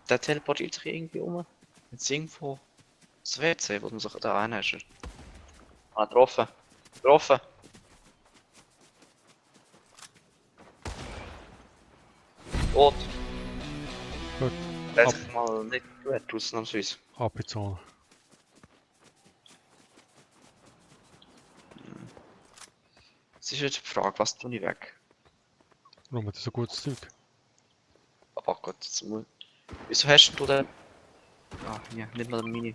Der teleportiert sich irgendwie um. Jetzt irgendwo das WC, wo man sich da reinhäscht. Ah, getroffen. Getroffen. Tot. Gut. Der hat sich mal nicht gewehrt, ausnahmsweise. Ab in die Zone. Es ist jetzt die Frage, was tue ich weg? Warum hat das so gutes Zeug? Aber Gott, jetzt muss... Wieso hast du den... Ah, hier, nicht mal den Mini.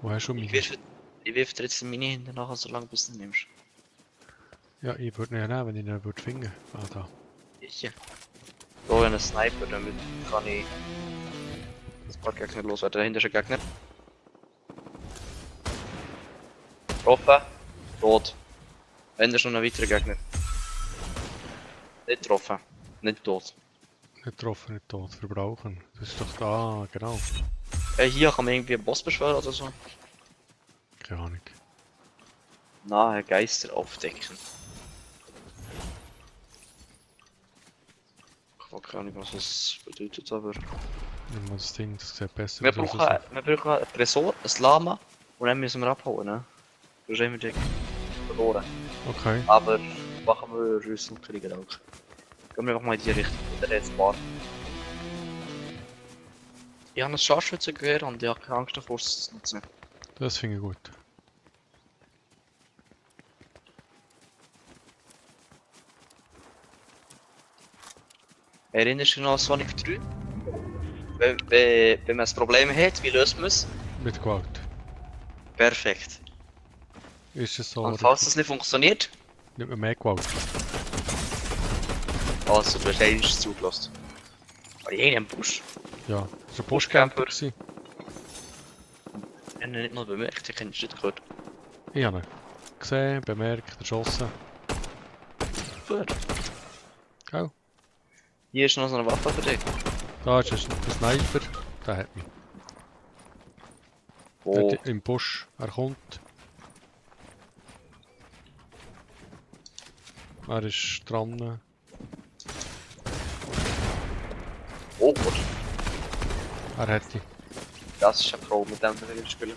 Wo hast du Ich mich? wirf dir jetzt den Mini hinten nachher, solange bis du ihn nimmst. Ja, ich würde ihn ja nehmen, wenn ich ihn würde finden. Ah, da. Ich. Da habe ich einen Sniper, damit kann ich das paar Gegner loswerden. Dahinter ist ein Gegner. Getroffen. Tot. Wenn er schon ein weiterer Gegner. Nicht getroffen. Nicht tot. Nicht getroffen, nicht tot. Verbrauchen. Das ist doch da, genau. Hier kann man irgendwie einen Boss beschwören oder so. Keine Ahnung. Nahe Geister aufdecken. Ich habe keine Ahnung, was das bedeutet, aber... Nimm mal das Ding, das sieht besser Wir aus. als brauchen ein Tresor, ein Lama und dann müssen wir abhauen, ne? Das ist immer die verloren. Okay. Aber machen wir Rüssel kriegen auch. Gehen wir einfach mal in die Richtung, der jetzt war. Ich habe ein Scharfschützengewehr und ich habe keine Angst davor, es zu nutzen. Das finde ich gut. Erinnerst du dich noch an Sonic 3? Wenn man ein Problem hat, wie löst man es? Mit Gewalt. Perfekt. Ist es so? Und oder falls das nicht funktioniert, nimmt man mehr Gewalt? also du hast einmal zugelassen. Aber ich habe einen Busch. Ja. Das war ein Buschcamper. Buschcamper. gewesen. Ich habe ihn nicht mal bemerkt, ich habe ihn nicht gehört. Ich habe ihn gesehen, bemerkt, erschossen. Super. Gell? Hier ist noch so eine Waffe für dich. Da ist ein Sniper. Der hat mich. Wo? Dort im Busch. Er kommt. Er ist dran. Oh Gott. Er hat dich. Das ist ein Pro, mit dem wir spielen.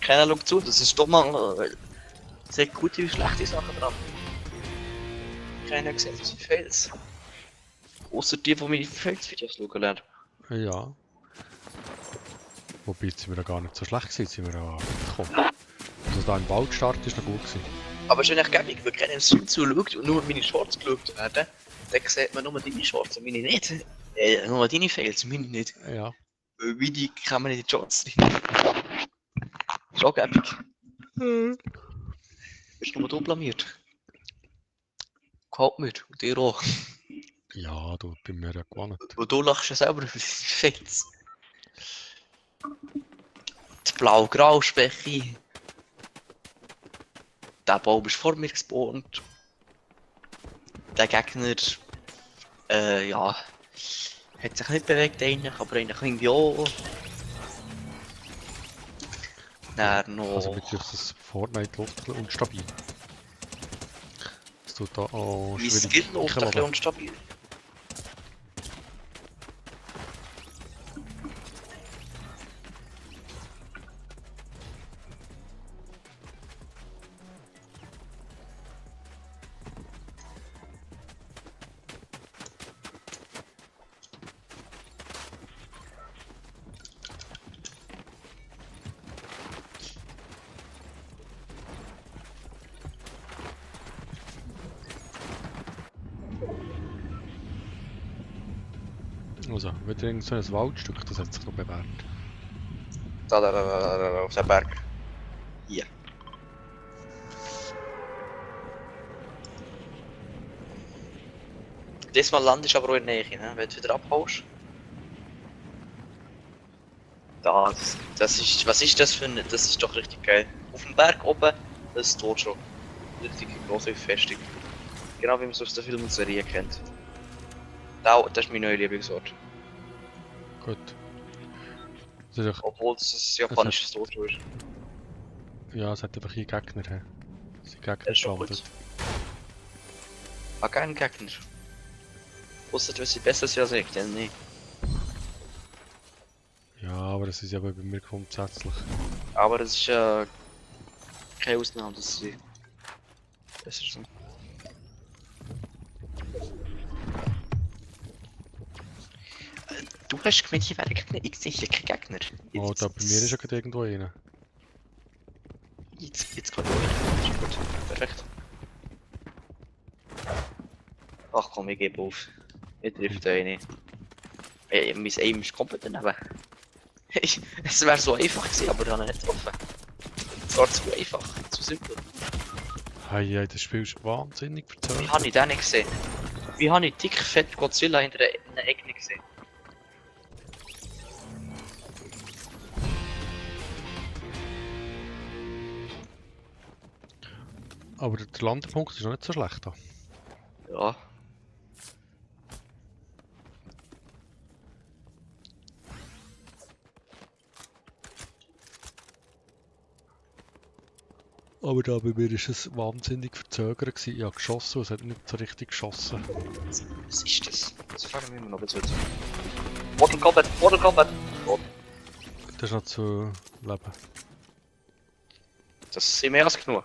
Keiner schaut zu, das ist doch mal sehr gute wie schlechte Sachen dran. Keiner sieht, was für Fails. Außer die, die meine Fails-Videos schauen lernen. Ja. Wobei, jetzt sind wir ja gar nicht so schlecht gewesen, sind wir ja gekommen. Also da im Wald starten ist noch gut gewesen. Aber es ist eigentlich gäbig, wenn keiner im Stream zuschaut und nur meine Shorts geschaut werden, dann sieht man nur deine Shorts und meine nicht. Nur deine Fails, meine nicht. Ja. Wie die kann man in die Shorts rein. Ist auch gäbig. Bist du nur du blamiert? Halt mir, und dir auch. Ja, du, bei mir ja gewonnen. Und du lachst ja selber über deine Fails. Die Blau-Grau-Schwäche. Der Baum ist vor mir gespawnt. Der Gegner, ja, hat sich nicht bewegt eigentlich, aber eigentlich irgendwie auch. Dann noch... Also mit dir ist das Fortnite läuft ein bisschen unstabil. Es tut da auch mein schwierig Skill läuft ein bisschen reinladen. unstabil. Also, wieder irgend so ein Waldstück, das hat sich noch bewährt. Da, auf dem Berg. Hier. Diesmal landest du aber auch in der Nähe, ne? Wenn du wieder abhaust. Das ist, was ist das für ein, das ist doch richtig geil. Auf dem Berg oben, das ist tot schon. Richtig große Festung. Genau wie man es aus der Film und Serie kennt. Das ist mein neuer Lieblingsort. Gut. Das ist doch, Obwohl es ein japanisches Dojo ist. ja, es hat einfach hier Gegner. He. Es sind Gegner Das ist schon gelandet. gut. Aber kein Gegner. Ausser du sie besser sind als ich, dann nicht. Ja, aber das ist ja bei mir grundsätzlich. Aber es ist ja keine Ausnahme, dass sie besser sind. Du hast gemeint, hier wäre Gegner. Ich sehe hier keinen Gegner. Oh, da bei mir ist ja gerade irgendwo einer. Jetzt kann ich auch. Ist gut. Perfekt. Ach komm, ich gebe auf. Ich trifft einen. Mein Aim ist komplett daneben. Es wäre so einfach gewesen, aber ich habe ihn nicht getroffen. Es war zu einfach, zu simpel. Hey, das Spiel ist wahnsinnig Wie verzögert. habe ich den nicht gesehen? Wie habe ich dick fett Godzilla hinter einer Ecke gesehen? Aber der Landepunkt ist noch nicht so schlecht da. Ja. Aber da bei mir war es wahnsinnig verzögert gewesen. Ich habe geschossen und es hat nicht so richtig geschossen. Was ist das? Das fragen wir immer noch jetzt. Mortal Kombat! Mortal Kombat! Oh, Das ist noch zu leben. das sind mehr als genug.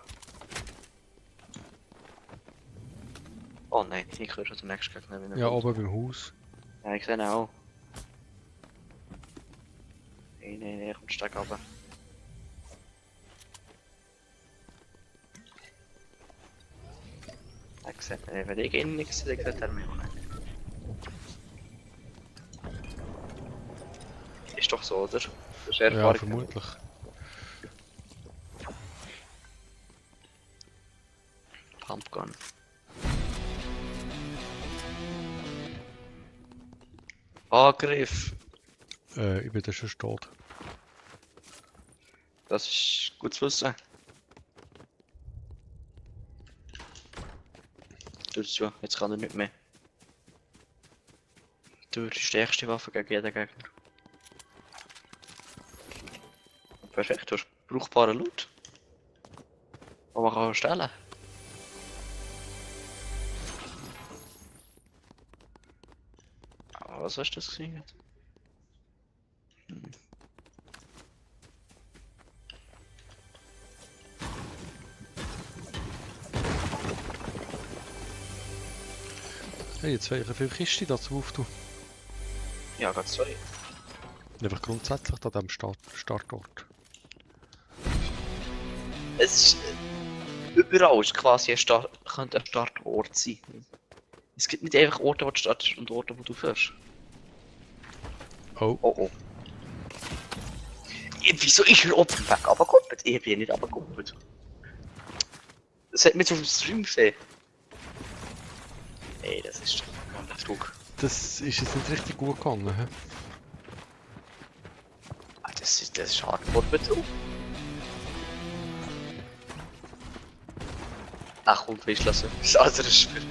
Oh nein, ich höre schon den nächsten Gegner wieder. Ja, oben beim Haus. Ja, ich sehe ihn auch. Nein, kommt stark runter. Ich sehe ihn, wenn ich ihn nicht sehe, sieht er mich auch nicht. Ist doch so, oder? Das ist Ja, Erfahrung. vermutlich. Pumpgun. Angriff! Ich bin da schon tot. Das ist gut zu wissen. Das ist ja, jetzt kann er nicht mehr. Du die stärkste Waffe gegen jeden Gegner. Perfekt, du hast brauchbaren Loot. Den man kann stellen. Aber was hast du das gesehen? Hey, jetzt will ich viele Kisten dazu auftun. Ja, gerade zwei. Einfach grundsätzlich an diesem Startort. Es ist überall ist quasi könnte ein Startort sein. Es gibt nicht einfach Orte, wo du startest und Orte, wo du fährst. Oh, Oh oh. Wieso ist er oben weg runtergekuppelt? Ich bin nicht runtergekuppelt. Das hat mich auf dem Stream gesehen. Ey, das ist schon ein Betrug. das ist jetzt nicht richtig gut gegangen. He? Ah, das ist Hardcore-Betrug. Ach komm, ich lasse das andere Spiel.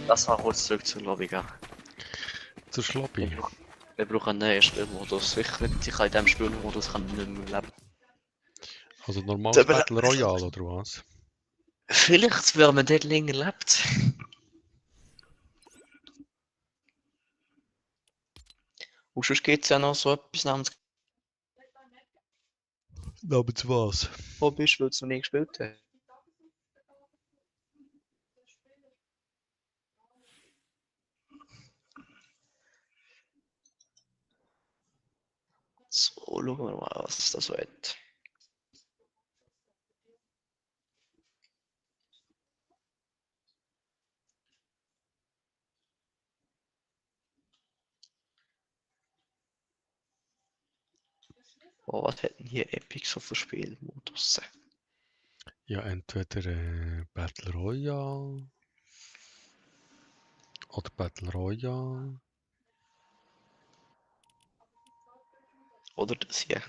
Lass mal kurz zurück zur Lobby gehen. Zur Schlobby. Wir brauchen einen neuen Spielmodus. Ich kann in diesem Spielmodus kann ich nicht mehr leben. Also normales Aber- Battle Royale oder was? Vielleicht, weil man dort länger lebt. Und sonst gibt es ja noch so etwas namens Namens was? Hobby, weil du es noch nie gespielt hast. So, schauen wir mal, was das so hat. Oh, was hat denn hier Epic so für Spielmodus? Ja, entweder Battle Royale oder Battle Royale. Oder das hier?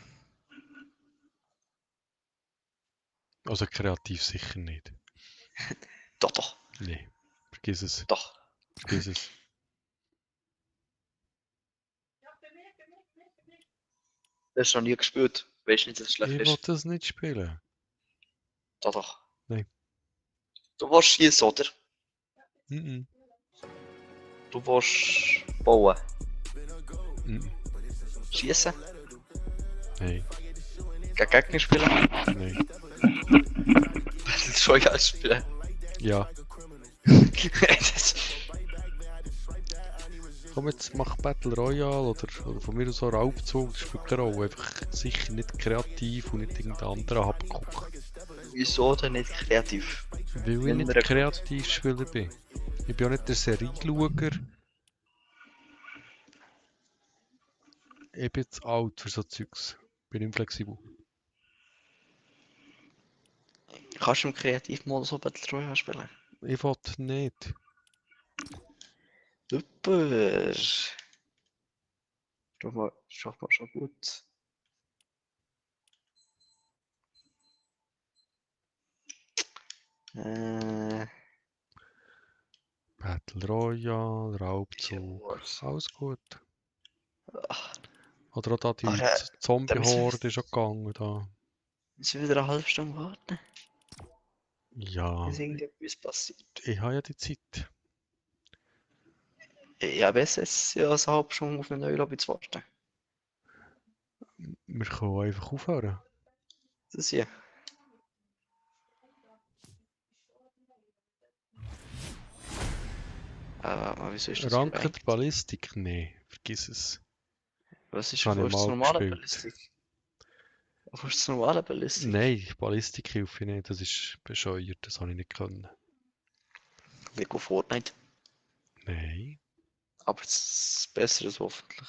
Also kreativ sicher nicht. Doch, doch, Nee, vergiss es. doch. Vergiss es. Das hast du noch nie gespielt. Weißt nicht, dass es schlecht Ich will ist? das nicht spielen. Doch, doch. Nein. Du willst schießen, oder? Mhm. Du willst bauen. Mhm. Schießen? Nein. Gegen Gegner spielen? Nein. Das ist schon geil spielen. Ja. Das- Komm, jetzt mach Battle Royale oder von mir aus so Raubzug, das spielt keine Rolle. Einfach sicher nicht kreativ und nicht irgendein anderer Habguck. Wieso denn nicht kreativ? Weil ich Wenn nicht wir- kreativ Spieler bin. Ich bin auch nicht der Serieschauer. Ich bin zu alt für so Zeugs. Bin inflexibel. Kannst du im Kreativmodus so Battle Royale spielen? Ich will nicht. Super! Schaff mal schon gut. Äh, Battle Royale, Raubzug. Wars. Alles gut. Ach, Oder auch da die aber da müssen Zombie-Horde wir, ist schon gegangen da. müssen wir wieder eine halbe Stunde warten, Ja, bis irgendetwas passiert. ich habe ja die Zeit. Ja, besser ist ja eine halbe Stunde auf eine neue Lobby zu warten. Wir können auch einfach aufhören. Das hier. Wieso ist das hier eigentlich? Ranked Ballistik? Nee, vergiss es. Was ist Das habe ich wo ist das mal normale gespielt. Ballistik? Wo ist das normale Ballistik? Nein, Ballistik hilft nicht. Das ist bescheuert, das habe ich nicht können. Nicht auf Fortnite. Nein. Aber es ist besseres hoffentlich.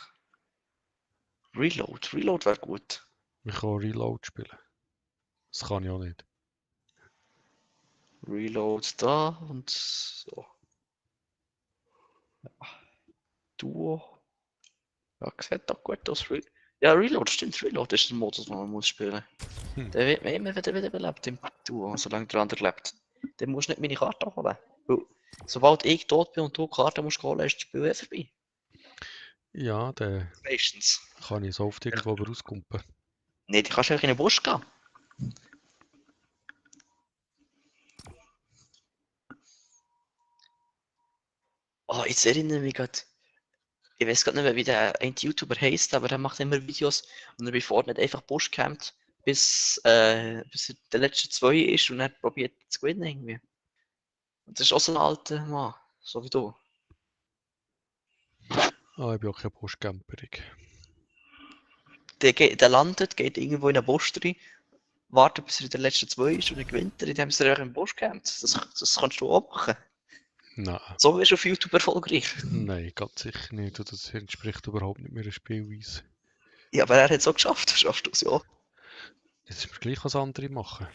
Reload. Reload wäre gut. Wir können auch Reload spielen. Das kann ich auch nicht. Reload da und so. Duo. Ja, sieht doch gut aus. Ja, Reload, stimmt. Reload ist der Modus, den man muss spielen. Der wird mir immer wieder belebt im Duo, solange der andere lebt. Dann musst du nicht meine Karte holen. Weil, sobald ich tot bin und du die Karte musst holen, ist das Spiel eh vorbei. Ja, dann Meistens. kann ich so oft irgendwo rauskumpen. Nee, die kannst du einfach in den Busch gehen. Oh, jetzt erinnere ich mich gerade. Ich weiß gerade nicht mehr, wie der ein YouTuber heißt, aber der macht immer Videos und er bei Fortnite einfach Busch campt, bis er der letzte 2 ist und er probiert zu gewinnen irgendwie. Und das ist auch so ein alter Mann, so wie du. Ah, ich bin auch kein Postcamperig. Der landet, geht irgendwo in einen Busch rein, wartet bis er in der letzten 2 ist und dann gewinnt er, indem er einfach im Busch campt. Das kannst du auch machen. Nein. So wirst du auf YouTube erfolgreich. Nein, ganz sicher nicht. Das entspricht überhaupt nicht meiner Spielweise. Ja, aber er hat es auch geschafft, das schaffst du es ja. Jetzt ist mir gleich, was andere machen.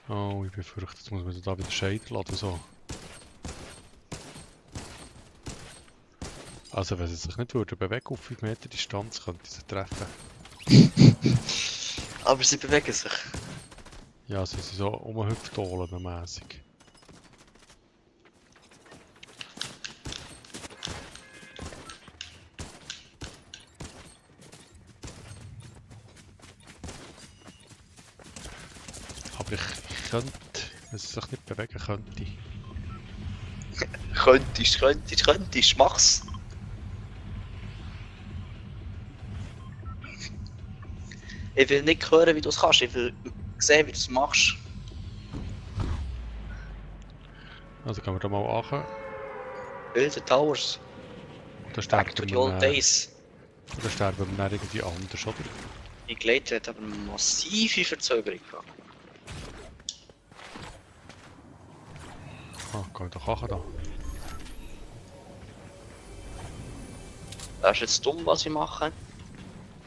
Oh, ich befürchte, jetzt muss man da wieder Shader laden. So. Also, wenn sie sich nicht würde bewegen auf 5 Meter Distanz, könnte sie treffen. Aber sie bewegen sich. Ja, sie sind so umhüpfdolen mäßig. Aber ich könnte, wenn sie sich nicht bewegen könnte. Könntest, mach's. Ich will nicht hören, wie du es kannst, ich will sehen, wie du es machst. Also gehen wir da mal an. Wilde Towers. Da Back sterben to the wir old dann, days. da sterben wir dann irgendwie anders, oder? Die Gleiter hat aber eine massive Verzögerung gehabt. Ah, gehen wir doch an da. Das ist jetzt dumm, was ich mache.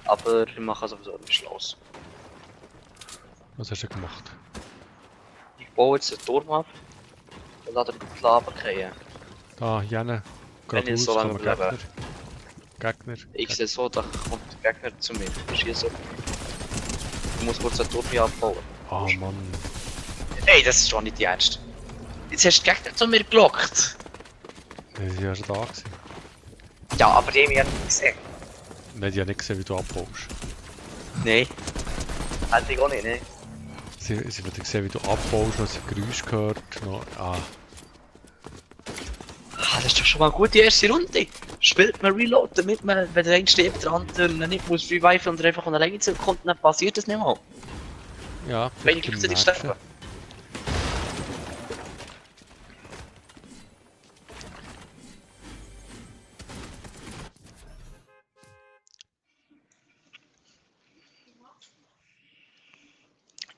Aber ich mache sowieso nicht Schloss. Was hast du gemacht? Ich baue jetzt den Turm ab und lasse die Lava fallen. Da, jene. Wenn ich Geradeaus so lange kommen überlebe. Gegner. Ich sehe so, da kommt der Gegner zu mir. Schieße. Ich muss kurz den Turm hier abbauen. Ah, Mann. Ey, das ist schon nicht ernst. Jetzt hast du den Gegner zu mir gelockt. Die sind ja schon da gewesen. Ja, aber die haben ja nicht gesehen. Nein, die haben nicht gesehen, wie du abbaust. Nein. Hätte ich auch nicht, ne? Sie haben gesehen, wie du abbaust, noch ein Geräusch gehört. Noch, Das ist doch schon mal eine gute erste Runde. Spielt man Reload, damit man, wenn der eine stirbt, der andere nicht muss reviven und er einfach von alleine zurückkommt, dann passiert das nicht mal. ja, Wenn ich beim gleichzeitig nächsten. sterbe.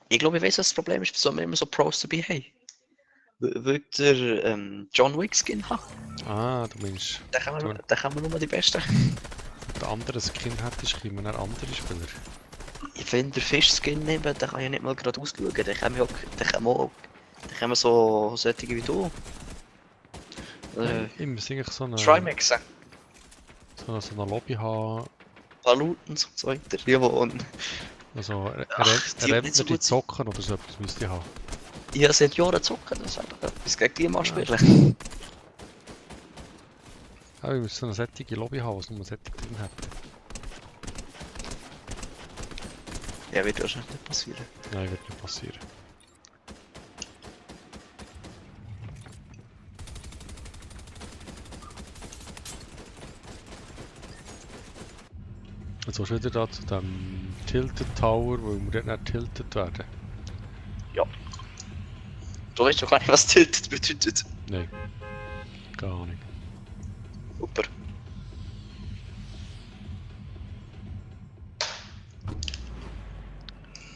Ich glaube, ich weiß, was das Problem ist, wieso wir immer so Pros dabei haben. Weil der John Wick Skin hat. Ah, du meinst, Da kann man nur die Besten. wenn du einen anderen Skin hättest, kommen dann andere Spieler. Wenn der Fisch Skin nehmen, dann kann ich nicht mal gerade ausschauen. Dann können wir so solche wie du. Immer sind eigentlich so eine... Trimixen. so eine Lobby haben. Palutens und so weiter. Die wohnen. Also die nicht so Rentner, die gut sind. zocken oder so etwas müsste ich haben. Ich habe seit Jahren zocken, das ist einfach etwas gegen die mal Ja. spielen. Ja, wir müssen so eine sättige Lobby haben, was nur sättig drin hat. Ja, wird wahrscheinlich nicht passieren. Nein, wird nicht passieren. Jetzt willst du wieder da zu dem Tilted Tower, wo wir dort nicht tilted werden. Du weißt doch gar nicht, was Tilted bedeutet. Nein. Gar nicht. Super.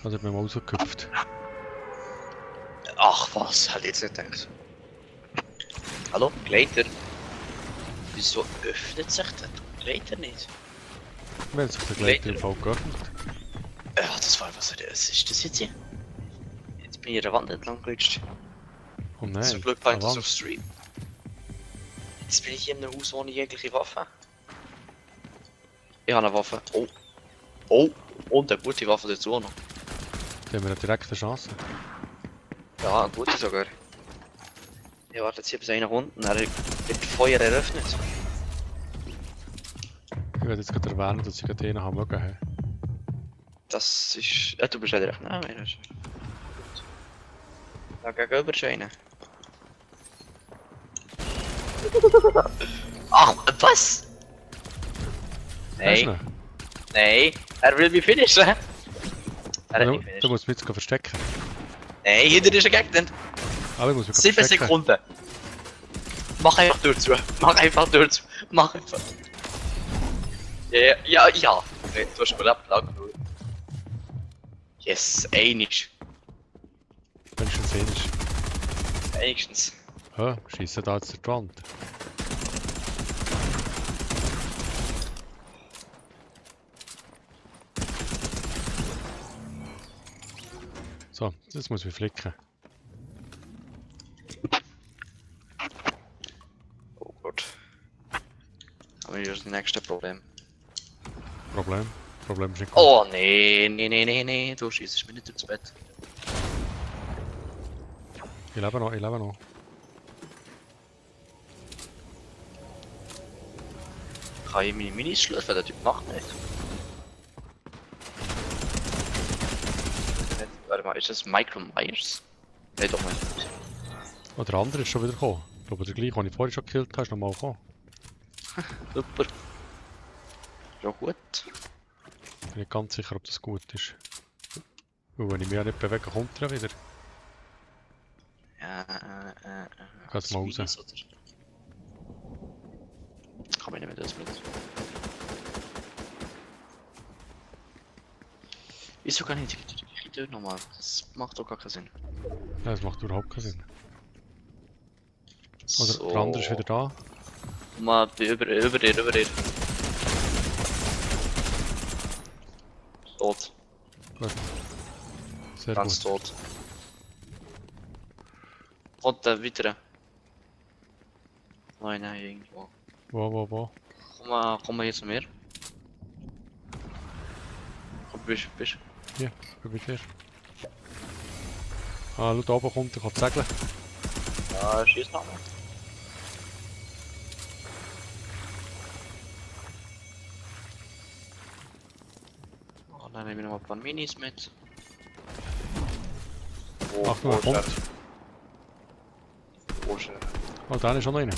Also hat mir mal rausgeküpft. Ach was, hätte ich jetzt nicht gedacht. Hallo, Gleiter? Wieso öffnet sich der Gleiter nicht? Wir haben sich den Gleiter im Fall geöffnet. Ja, das war was ist das jetzt hier? Jetzt bin ich an der Wand entlang gerutscht. Oh nein. Zum Glück bleibt das Wand. auf Stream. Jetzt bin ich hier in einem Haus ohne jegliche Waffe. Ich habe eine Waffe. Oh. Oh. Und eine gute Waffe dazu noch. Da haben wir eine direkte Chance. Ja, eine gute sogar. Ich warte jetzt hier bis einer unten, er wird Feuer eröffnet. Ich werde jetzt gerade erwähnen, dass ich gerade einen haben mögen. Das ist... du bist ja direkt neben mir. Das ist gut. Da gegenüber ist einer. Ach, was? Nein, nein, er will mich finishen. Er hat Du, mich du finished. musst mich jetzt verstecken. Nein, hinter ist ein Gegner. Aber ich muss mich 7 verstecken. Sekunden. Mach einfach durch. Mach einfach durch. Mach einfach. Ja. Okay, du hast mir abgelangt. Yes, einig. Wenigstens einmal. Wenigstens. Hä? Schiessen da jetzt die Wand. So, jetzt muss ich mich flicken. Oh Gott. Aber hier ist das nächste Problem. Problem ist nicht gut. Oh nee. Du schießt mir nicht ins Bett. Ich lebe noch, ich lebe noch. Kann ich meine Minis schlürfen? Der Typ macht nicht. Warte mal, ist das Michael Myers? Nein, doch nicht. Oh, der andere ist schon wieder gekommen. Ich glaube, der gleiche, den ich vorhin schon gekillt habe, ist nochmal gekommen. Super. Ja gut. Bin nicht ganz sicher, ob das gut ist. Weil wenn ich mich ja nicht bewege, kommt er wieder. Geh's mal raus. Minis, oder? Kann ich nicht mehr das mit. Wieso kann ich die Tür nochmal? Das macht doch gar keinen Sinn. Ja, das macht überhaupt keinen Sinn. Oder So. der andere ist wieder da. Mal über dir. Tot. Sehr Ganz gut. tot. Kommt der weiter? Nein, irgendwo. Wo? Komm mal hier zu mir. Komm, bist. Hier, ich bin hier. Ah, schau, da oben kommt, ich kann segeln. Ja, schieß noch mal. Oh, dann nehme ich noch mal ein paar Minis mit. Ach, nur er kommt. Wo ist er? Oh, da ist schon noch einer.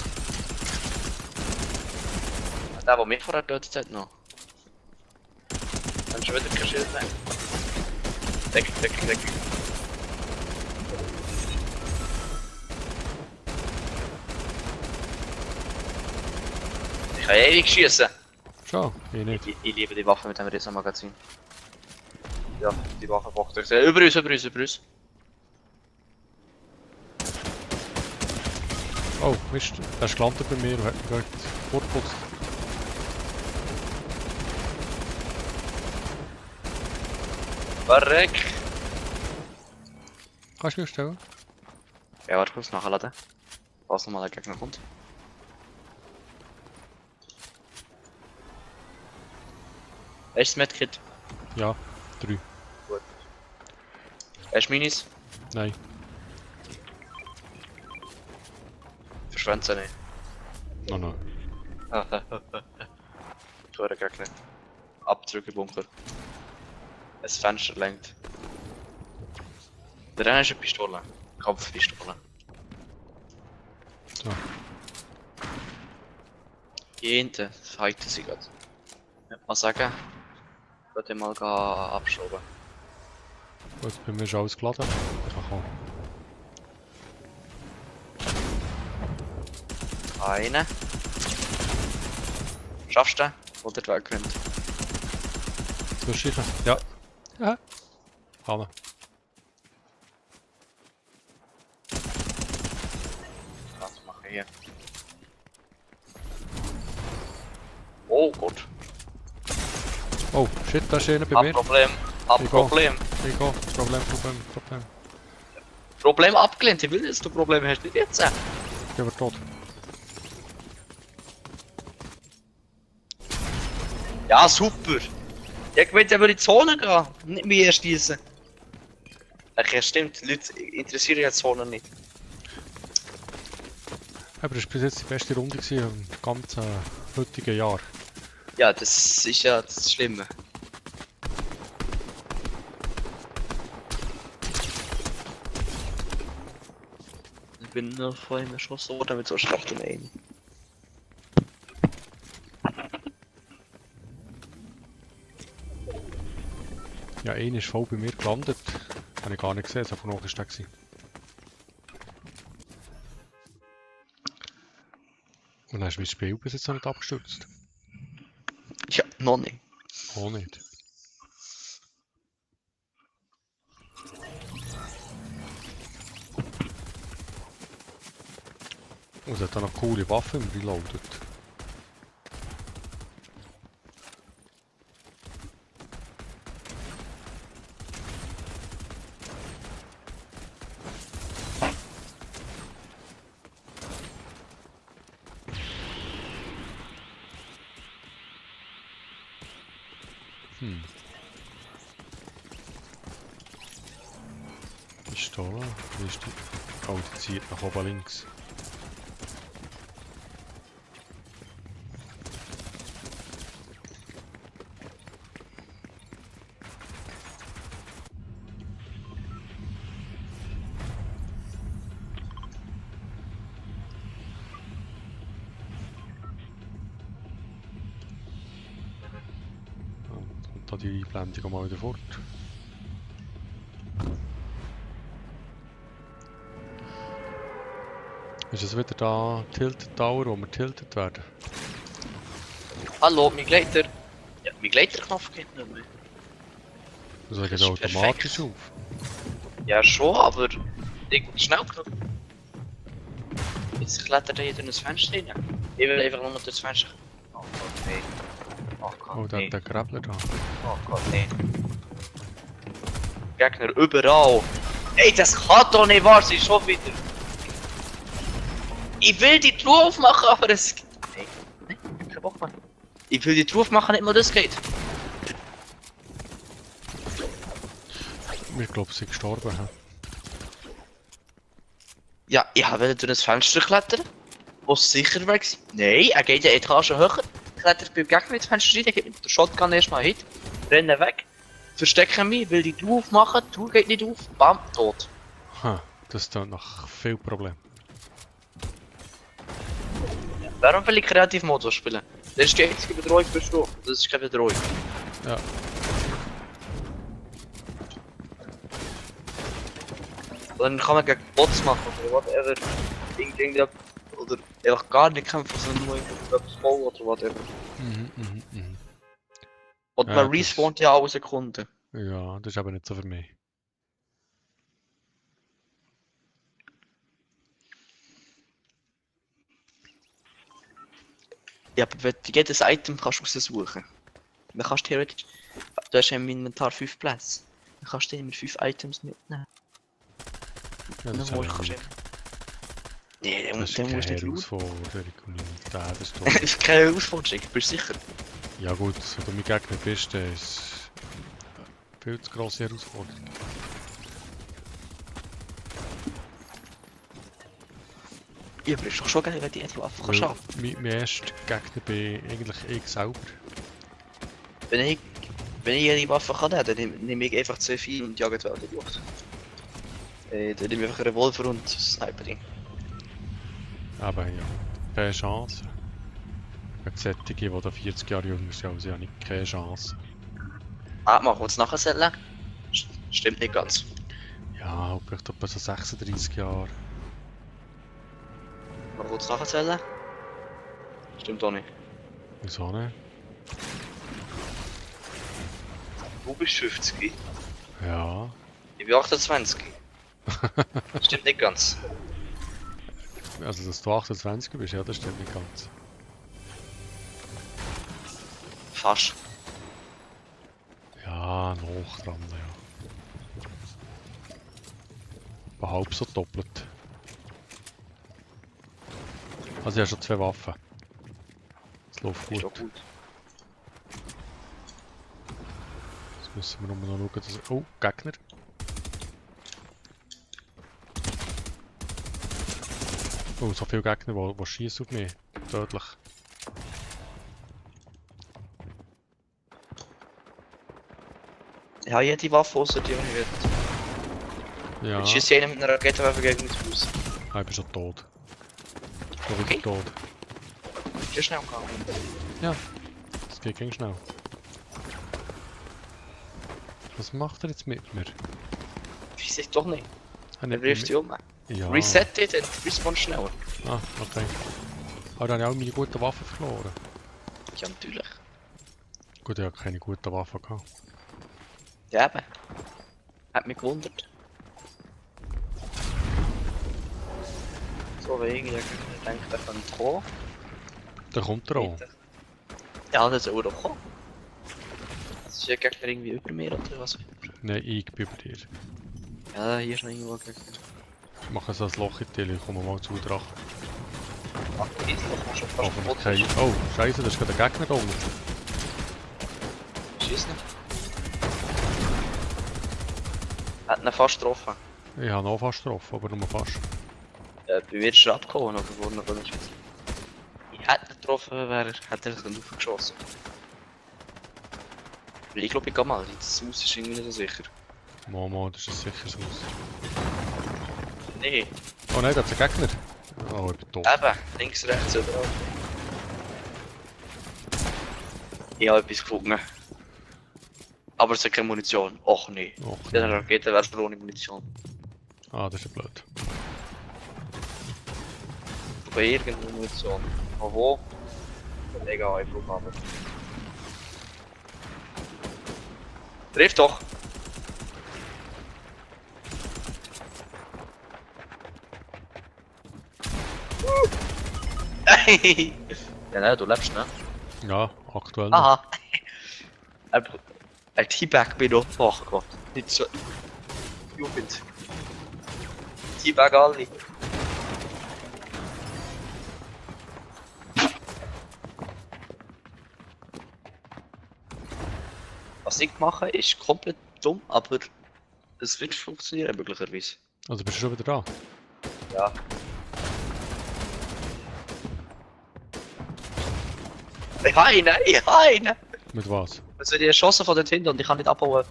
Der mich vorher getötet hat, noch. Dann schon wieder kein Schild mehr. Deckung. Ich kann ewig schießen. Schon, ich nicht. Ich liebe die Waffe mit dem Riesenmagazin. Ja, die Waffe braucht euch sehr. Über uns. Oh, Mist, der ist gelandet bei mir und hat mich gerade fortgeputzt. Verreck! Kannst du mich stellen? Ja, warte kurz nachladen. Was nochmal der Gegner kommt. Hast du das Medkit? Ja, 3. Gut. Hast du Minis? Nein. Verschwende sie nicht. No, no. Tore Gegner. Abdrücken Bunker. Ein Fenster lenkt. Der eine ist eine Pistole. Kampfpistole. So. Hier hinten fighten sie gerade. Ich würde mal sagen, ich würde mal abschrauben. Gut, bei mir ist alles geladen. Ich kann kommen. Eine. Schaffst du den? Oder der wegrennt? Zwischendurch? Ja. Ja. Hanne. Was mache ich hier? Oh Gott. Oh, shit, da ist einer bei Hab mir. Problem. Hab Ich Problem. Ich gehe. Problem. Problem abgelehnt. Ich will jetzt du Probleme hast. Nicht jetzt. Ich bin tot. Ja, super. Ich will aber in die Zone gehen. Nicht mehr schießen. Okay, stimmt. Die Leute interessieren ja die Zone nicht. Aber das war bis jetzt die beste Runde im ganzen heutigen Jahr. Ja, das ist ja das Schlimme. Ich bin nur vorhin erschossen worden mit so schlechten Aim. Ja, einer ist voll bei mir gelandet. Habe ich gar nicht gesehen, so von hoch ist der gewesen. Und dann hast du mein Spiel bis jetzt noch nicht abgestürzt. Ja, noch nicht. Auch nicht. Und es hat dann noch coole Waffen im Reloaded. Pistole, wie ist die? Oh, die zieht nach oben links. Und da die Einblendung mal wieder fort. Ist es wieder da Tilted Tower, wo wir tilted werden? Hallo, mein Gleiter. Ja, mein Gleiterknopf geht nicht mehr. Also geht Das ist automatisch perfekt. auf. Ja, schon, aber nicht schnell genug. Jetzt klettert er hier durch ein Fenster rein. Ich will einfach nur durch das Fenster. Oh Gott, nee. Oh Gott, Oh, nee. der Grappler da. Oh Gott, nee. Gegner überall. Ey, das kann doch nicht wahr sein, schon wieder. Ich will die Truhe aufmachen, aber es geht. Nee, kein Bock mehr. Ich will die Truhe aufmachen, nicht mal das geht. Ich glaube, sie ist gestorben. He? Ja, ich wollte durch das Fenster klettern, wo es sicher weg ist. Nein, er geht ja eine Etage höher, klettert beim Gegner ins Fenster rein, der gibt mit der Shotgun erstmal Hit, rennen weg, verstecken mich, will die Truhe aufmachen, die Truhe geht nicht auf, bam, tot. Ha, das ist dann noch viel Problem. Warum will ich Kreativmodus spielen? Das ist die einzige Bedrohung für Sturm, das ist keine Bedrohung. Ja. Dann kann man gegen Bots machen oder whatever. Oder einfach gar nicht kämpfen, sondern nur etwas voll oder whatever. Und Ja, man das- respawnt ja alle Sekunden. Ja, das ist aber nicht so für mich. Ja, aber wenn du jedes Item kannst raussuchen, dann kannst du theoretisch. Du hast ja im Inventar 5 Plätze. Dann kannst du immer 5 Items mitnehmen. Ja, Und das dann habe holst ich du nicht. Nee, Das ist den keine musst du nicht Herausforderung. Und das ist doch... Das ist keine Herausforderung, bist du sicher? Ja gut, wenn du mein Gegner bist, dann ist es viel zu grosse Herausforderung. Ja, aber ist doch schon geil, wenn du die Waffe kannst Weil haben. mein erster Gegner bin eigentlich ich selber. Wenn ich jede Waffe kann, dann nehme ich einfach C4 und jage die Welt in die Luft. Dann nehme ich einfach einen Revolver und ein Sniper-Ding. Aber ja, keine Chance. Gegen solche, die da 40 Jahre jünger sind, also ja nicht keine Chance. Ah, machen wir uns nachher Zellen? Stimmt nicht ganz. Ja, vielleicht etwa so 36 Jahre. Machen wir uns nachher Zellen? Stimmt auch nicht. Wieso nicht? Du bist 50. Ja. Ich bin 28. Stimmt nicht ganz. Also, dass du 28 bist, ja, das stimmt nicht ganz. Fast. Ja, noch dran, ja. Aber halb so doppelt. Also, ich habe schon 2 Waffen. Das läuft Ist gut. doch gut. Jetzt müssen wir nur noch schauen, dass... Oh, Gegner. Oh, so viele Gegner, die schießen auf mich. Tödlich. Ich habe jede Waffe außer die, die ich will. Ja, Jetzt schießt einer mit einer Raketenwaffe gegen mich raus. ich bin schon tot. Schon wieder Okay. tot. Ist schnell gegangen. Das geht ganz schnell. Was macht er jetzt mit mir? Weiß ich doch nicht. Er Dann wirfst du dich um. Ja. Reset it und respawn schneller. Ah, okay. Aber dann habe ich auch meine guten Waffen verloren. Ja, natürlich. Gut, ich habe keine guten Waffen gehabt. Ja, eben. Hat mich gewundert. So, wenn ich denke, der könnte kommen. Da kommt er auch. Ja, das soll doch kommen. Das ist ja Gegner irgendwie über mir oder was? Nein, ich bin über dir. Ja, hier ist noch irgendwo ein Gegner. Ich mache so ein Loch in die Tele, ich komme mal zu Drachen. Ach, du bist doch schon fast Hoffentlich tot. kein... Oh, scheiße, da ist gerade ein Gegner da unten. Schieß nicht. Hat ihn fast getroffen. Ich habe noch fast getroffen, aber nur fast. Bei mir ist er abgehauen, aber wo noch nicht. Ich hätte ihn getroffen, hätte er sich dann aufgeschossen. Weil ich glaube, ich kann mal, das Haus ist irgendwie nicht so sicher. Mama, das ist sicher so. Nee, Oh nein, da ist ein Gegner. Oh, ich bin tot. eben, links, rechts, überall. Ich habe etwas gefunden. Aber es hat keine Munition. Och nee. Och, Mit einer Rakete wäre es ohne Munition. ah, das ist ja blöd. Bei irgendeiner Munition. Aber wo? Egal, ich gucke aber. Trifft doch! Ja, nein, du lebst, ne? Ja, aktuell noch. Aha! Ein Teabag bin ich noch nachgekommen. Nicht so. Jugend. Teabag alle. Was ich mache, ist komplett dumm, aber es wird funktionieren möglicherweise. Also bist du schon wieder da? Ja. Ich habe ihn! Ich habe ihn! Mit was? Es wird erschossen von dort hinten und ich kann nicht abhauen.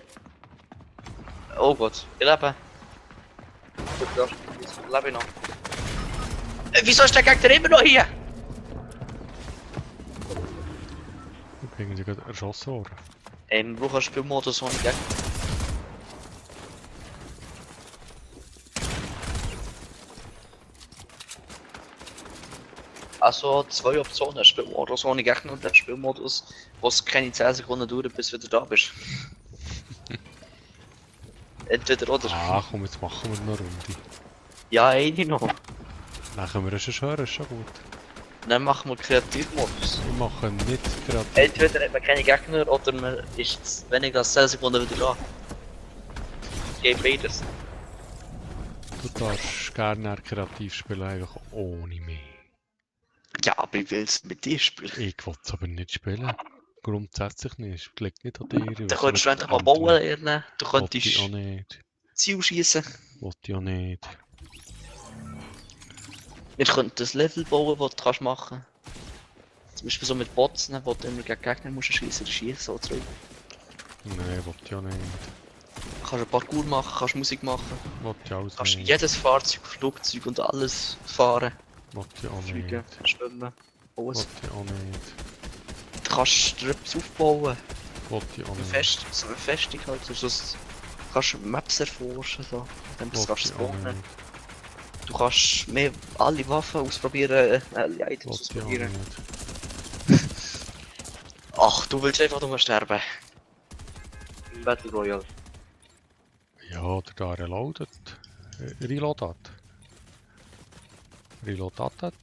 Oh Gott, ich lebe. Gut, ja, jetzt lebe ich noch. Wieso ist der Gegner immer noch hier? Ich bin irgendwie gerade erschossen worden. Wir brauchen einen Spielmodus ohne Gegner. Also 2 Optionen, Spielmodus ohne Gegner und der Spielmodus, wo es keine 10 Sekunden dauert, bis du wieder da bist. Entweder oder. Ah, komm, jetzt machen wir eine Runde. Ja, eine noch. Dann können wir es schon hören, ist schon gut. Dann machen wir Kreativmodus. Wir machen nicht gerade... Entweder hat man keine Gegner oder man ist weniger als 10 Sekunden wieder da. Geht beides. Du darfst gerne auch kreativ spielen, einfach ohne mich. Ja, aber ich will es mit dir spielen. Ich will es aber nicht spielen. Grundsätzlich nicht. Es liegt nicht an dir. Dann könntest du endlich mal bauen lernen. Du Wollte ich auch könntest nicht. Ziel schießen. Wollte ich auch nicht. Wir könnten das Level bauen, das du kannst machen. Zum Beispiel so mit Botzen, wo du immer gegen Gegner musst schießen, oder schießen so zurück. Nein, wollte ich auch nicht. Du kannst ein Parkour machen, kannst Musik machen. Wollte ich alles Kannst nicht. jedes Fahrzeug, Flugzeug und alles fahren. Wollte ich auch nicht. Fliegen, schwimmen, alles. Wollte ich auch nicht. Du kannst dir etwas aufbauen. Wollte ich auch Eine nicht. So eine Festung halt. So du kannst Maps erforschen. So. Dann kannst Wollte du ich auch spawnen. nicht. Du kannst mehr alle Waffen ausprobieren, alle Items Wollte ich auch ausprobieren. nicht. Ach, du willst einfach nur sterben. Im Battle Royale. Ja, oder da reloadet. Reloadet. Reloadet.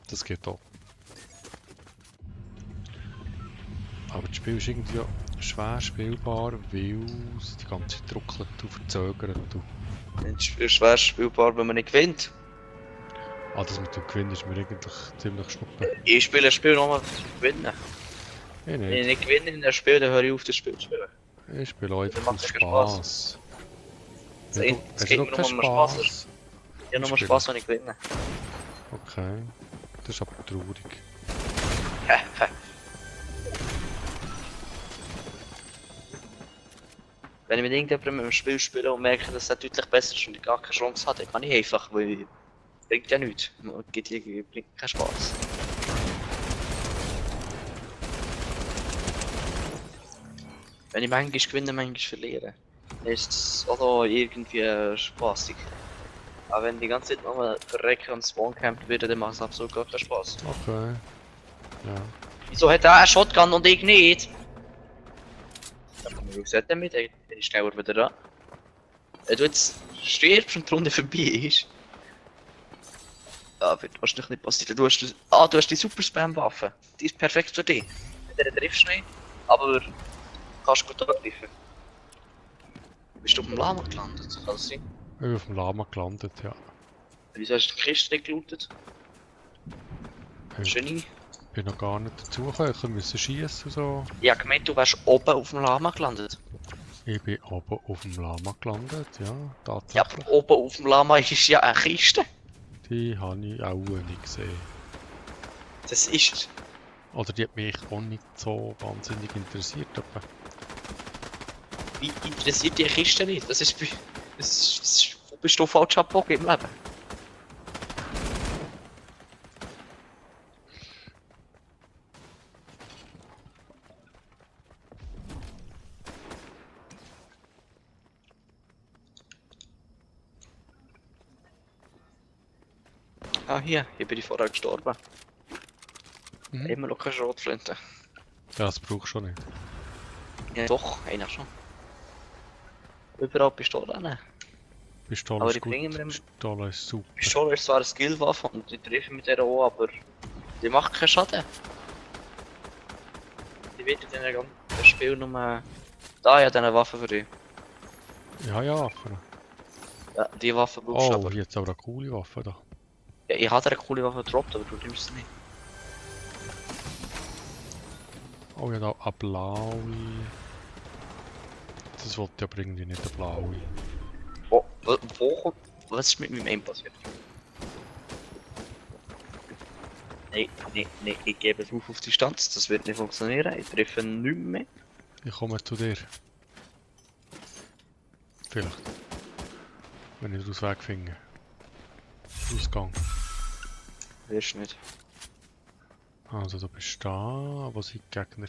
Das geht auch. Aber das Spiel ist irgendwie ja schwer spielbar, weil es die ganze Zeit ruckelt und verzögert. Es ist schwer spielbar, wenn man nicht gewinnt. Ah, das mit dem Gewinn ist mir eigentlich ziemlich schnuppe. Ich spiele ein Spiel nochmal zu gewinnen. Ich Wenn ich nicht. nicht gewinne in einem Spiel, dann höre ich auf, das Spiel zu spielen. Ich spiele auch einfach macht aus ja keinen Spaß. Es Ja, geht- es hast geht du mir noch nur keinen um Spaß. Spaß? Ich habe nur Spielen. Spaß, wenn ich gewinne. Okay. Das ist aber traurig. Wenn ich mit irgendjemandem im Spiel spiele und merke, dass er deutlich besser ist und ich gar keine Chance habe, dann kann ich einfach, weil bringt ja nichts. Bringt keinen Spaß. Wenn ich manchmal gewinne, manchmal verliere, dann ist es auch irgendwie spaßig. Aber wenn die ganze Zeit nochmal verrecken und spawncampt wird, dann macht es absolut gar keinen Spaß. Okay. Ja. Wieso hat er einen Shotgun und ich nicht? Da kann man gesagt damit, dann ist schneller wieder da. Wenn du jetzt stirbst und die Runde vorbei ist. Ah, wird wahrscheinlich nicht passieren. Du hast die Super Spam Waffe. Die ist perfekt für dich. Mit der triffst du nicht, aber kannst gut angreifen. Bist du auf dem Lama gelandet? Kann das sein? Ich bin auf dem Lama gelandet, ja. Wieso hast du die Kiste nicht gelootet? Ich Genie. bin noch gar nicht dazugekommen. Ich musste schießen und so. Ja, gemeint, du wärst oben auf dem Lama gelandet. Ich bin oben auf dem Lama gelandet, ja. Ja, Tatsächlich. aber oben auf dem Lama ist ja eine Kiste. Die habe ich auch nicht gesehen. Das ist. Oder die hat mich auch nicht so wahnsinnig interessiert. Aber Wie interessiert die Kiste nicht? Das ist. Wo bist du falsch abgebogen im Leben? Ah, hier bin ich vorher gestorben. Immer noch keine Schrotflinte. das brauchst du schon nicht. Ja, doch, einer schon. Überall Pistolen. Pistole Aber ist die gut. bringen mir- Pistole ist super. Pistole ist zwar eine Skillwaffe und die treffen mit der auch, aber die macht keinen Schaden. Die wird in dem ganzen Spiel nur. Da, ja, diese Waffe für dich. Ja, ja, Waffen. Ja, die Waffe brauchst du Oh, aber. jetzt aber eine coole Waffe da. Ja, ich hatte eine coole Waffe gedroppt, aber du nimmst sie nicht. Oh ja, da eine blaue. Das wollte ich aber irgendwie nicht, eine blaue. Wo kommt. Was ist mit meinem Aim passiert? Nee, ich gebe es auf Distanz, das wird nicht funktionieren, ich treffe nicht mehr. Ich komme zu dir. Vielleicht. Wenn ich den Ausweg finde. Ausgang. Wirst nicht. Also du bist da, wo sind die Gegner?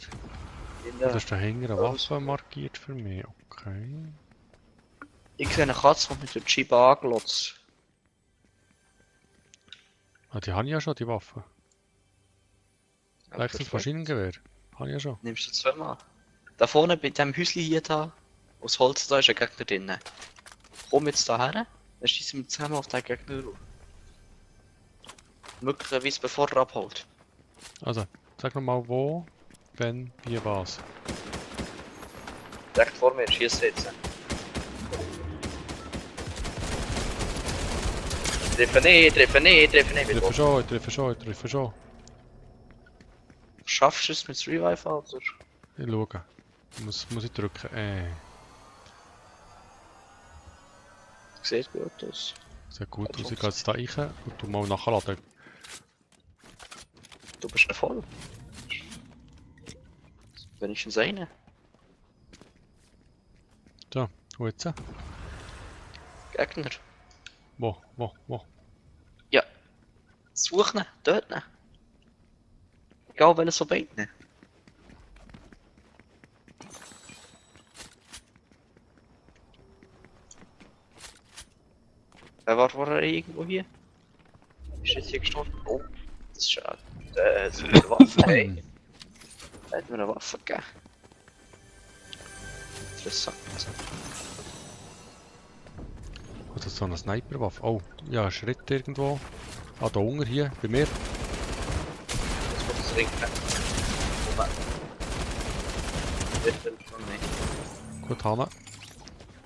Ja. Da ist dahinter eine Waffe markiert für mich, okay. Ich sehe eine Katze, die mit der Chiba angelotzt. Ah, die habe ich ja schon, die Waffe. Wechselt Maschinengewehr. Habe ich ja schon. Nimmst du zweimal. Da vorne bei dem Häuschen hier da, aus Holz, da ist ein Gegner drin. Komm jetzt da her, dann schießen wir zusammen auf den Gegner drauf. Möglicherweise bevor er abholt. Also, sag nochmal wo, wenn, wie, was. Direkt vor mir, schießt jetzt. Treffe nicht, treffe nicht, treffe nicht. Ich treffe schon, ich treffe schon, ich treffe schon. Schaffst du es mit Revive, Alter? Ich schaue. Muss ich drücken? Sieht gut aus. Sieht gut aus. Ich gehe jetzt da rein und tu mal nachladen. Du bist ja voll. Wenigstens eine. So, wo jetzt? Gegner. Wo? Ja. Suchen, töten. Egal welches so beiden. Wer war vorher irgendwo hier? Ist jetzt hier gestorben? Oh, das ist schade. Das ist eine Waffe, hey. Er hat mir eine Waffe gegeben. Interessant. Was ist so eine Sniperwaffe? Oh, ja, ein Schritt irgendwo. Ah, da unten hier, bei mir. Das muss das Ring nehmen. Moment. Das will ich schon nicht. Gut, Hanna.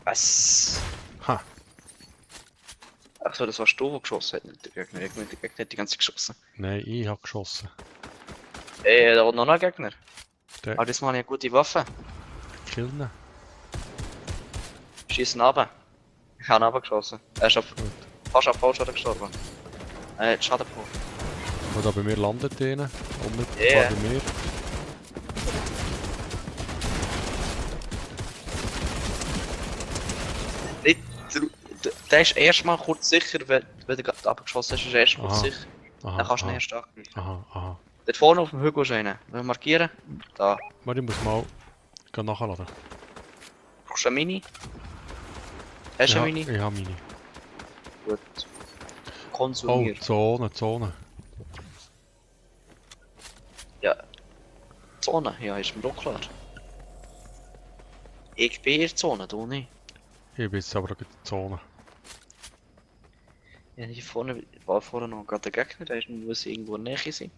Was? Ha. Achso, das warst du, der geschossen hat, nicht der Gegner. Der Gegner hat die ganze Zeit geschossen. Nein, ich habe geschossen. Da war noch ein Gegner. Der Aber das war eine gute Waffe. killen. Schießen runter. Ich habe ihn runtergeschossen. Er ist fast auf Vollschaden gestorben. Er hat Schaden bekommen. Und da bei mir landet einer. Unmittelbar Yeah. bei mir. Nicht, der ist erstmal kurz sicher, wenn du gerade abgeschossen hast, ist er erst kurz Aha. sicher. Aha, Dann kannst du aha, nicht erst angreifen. aha. Dort vorne auf dem Hügel ist einer. Wollen wir markieren? Da. Warte, ich muss mal nachladen. Brauchst du eine Mini? Hast du eine Mini? Ich habe meine. Gut. Oh, Konsumier. Zone. Ja. Zone, ja, ist mir doch klar. Ich bin in der Zone, du nicht. Ich bin jetzt aber auch in der Zone. Ja, hier vorne war vorher noch gerade der Gegner, der muss irgendwo in der Nähe sein.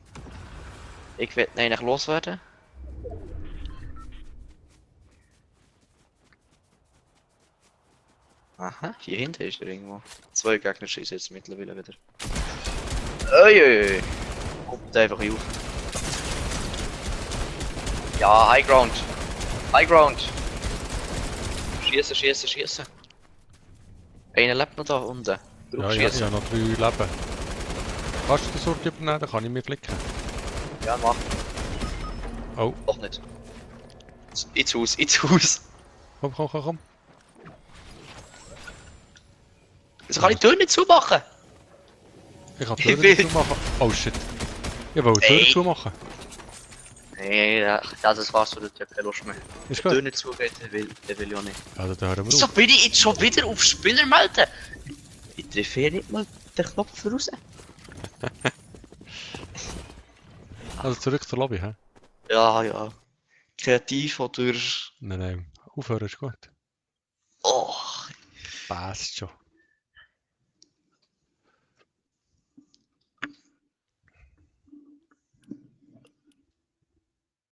Ich werde ihn eigentlich loswerden. Aha, hier hinten ist er irgendwo. Zwei Gegner schießen jetzt mittlerweile wieder. Uiuiui. Kommt einfach auf. Ja, High Ground. High Ground. Schießen. Einer lebt noch da unten. Ja, Drauf ich schießen. habe noch 3 Leben. Kannst du den Sort übernehmen? Dann kann ich mir flicken. Ja, mach. Oh, Doch nicht. Ins Haus. komm. Wieso kann ich die Tür nicht zumachen? Ich kann die Ich Tür will- nicht zumachen. Oh shit. Ich wollte die Tür Ey. zumachen. Nee, das war's, du hast keine Lust mehr. Ist Wenn die Tür gut. nicht zugeht, dann will ich auch nicht. Also dann hören wir Wieso auf. bin ich jetzt schon wieder auf Spieler melden? Ich treffe hier nicht mal den Knopf raus. Also zurück zur Lobby, hä? Ja. Kreativ oder... Nein, aufhören ist gut. Oh, Passt schon.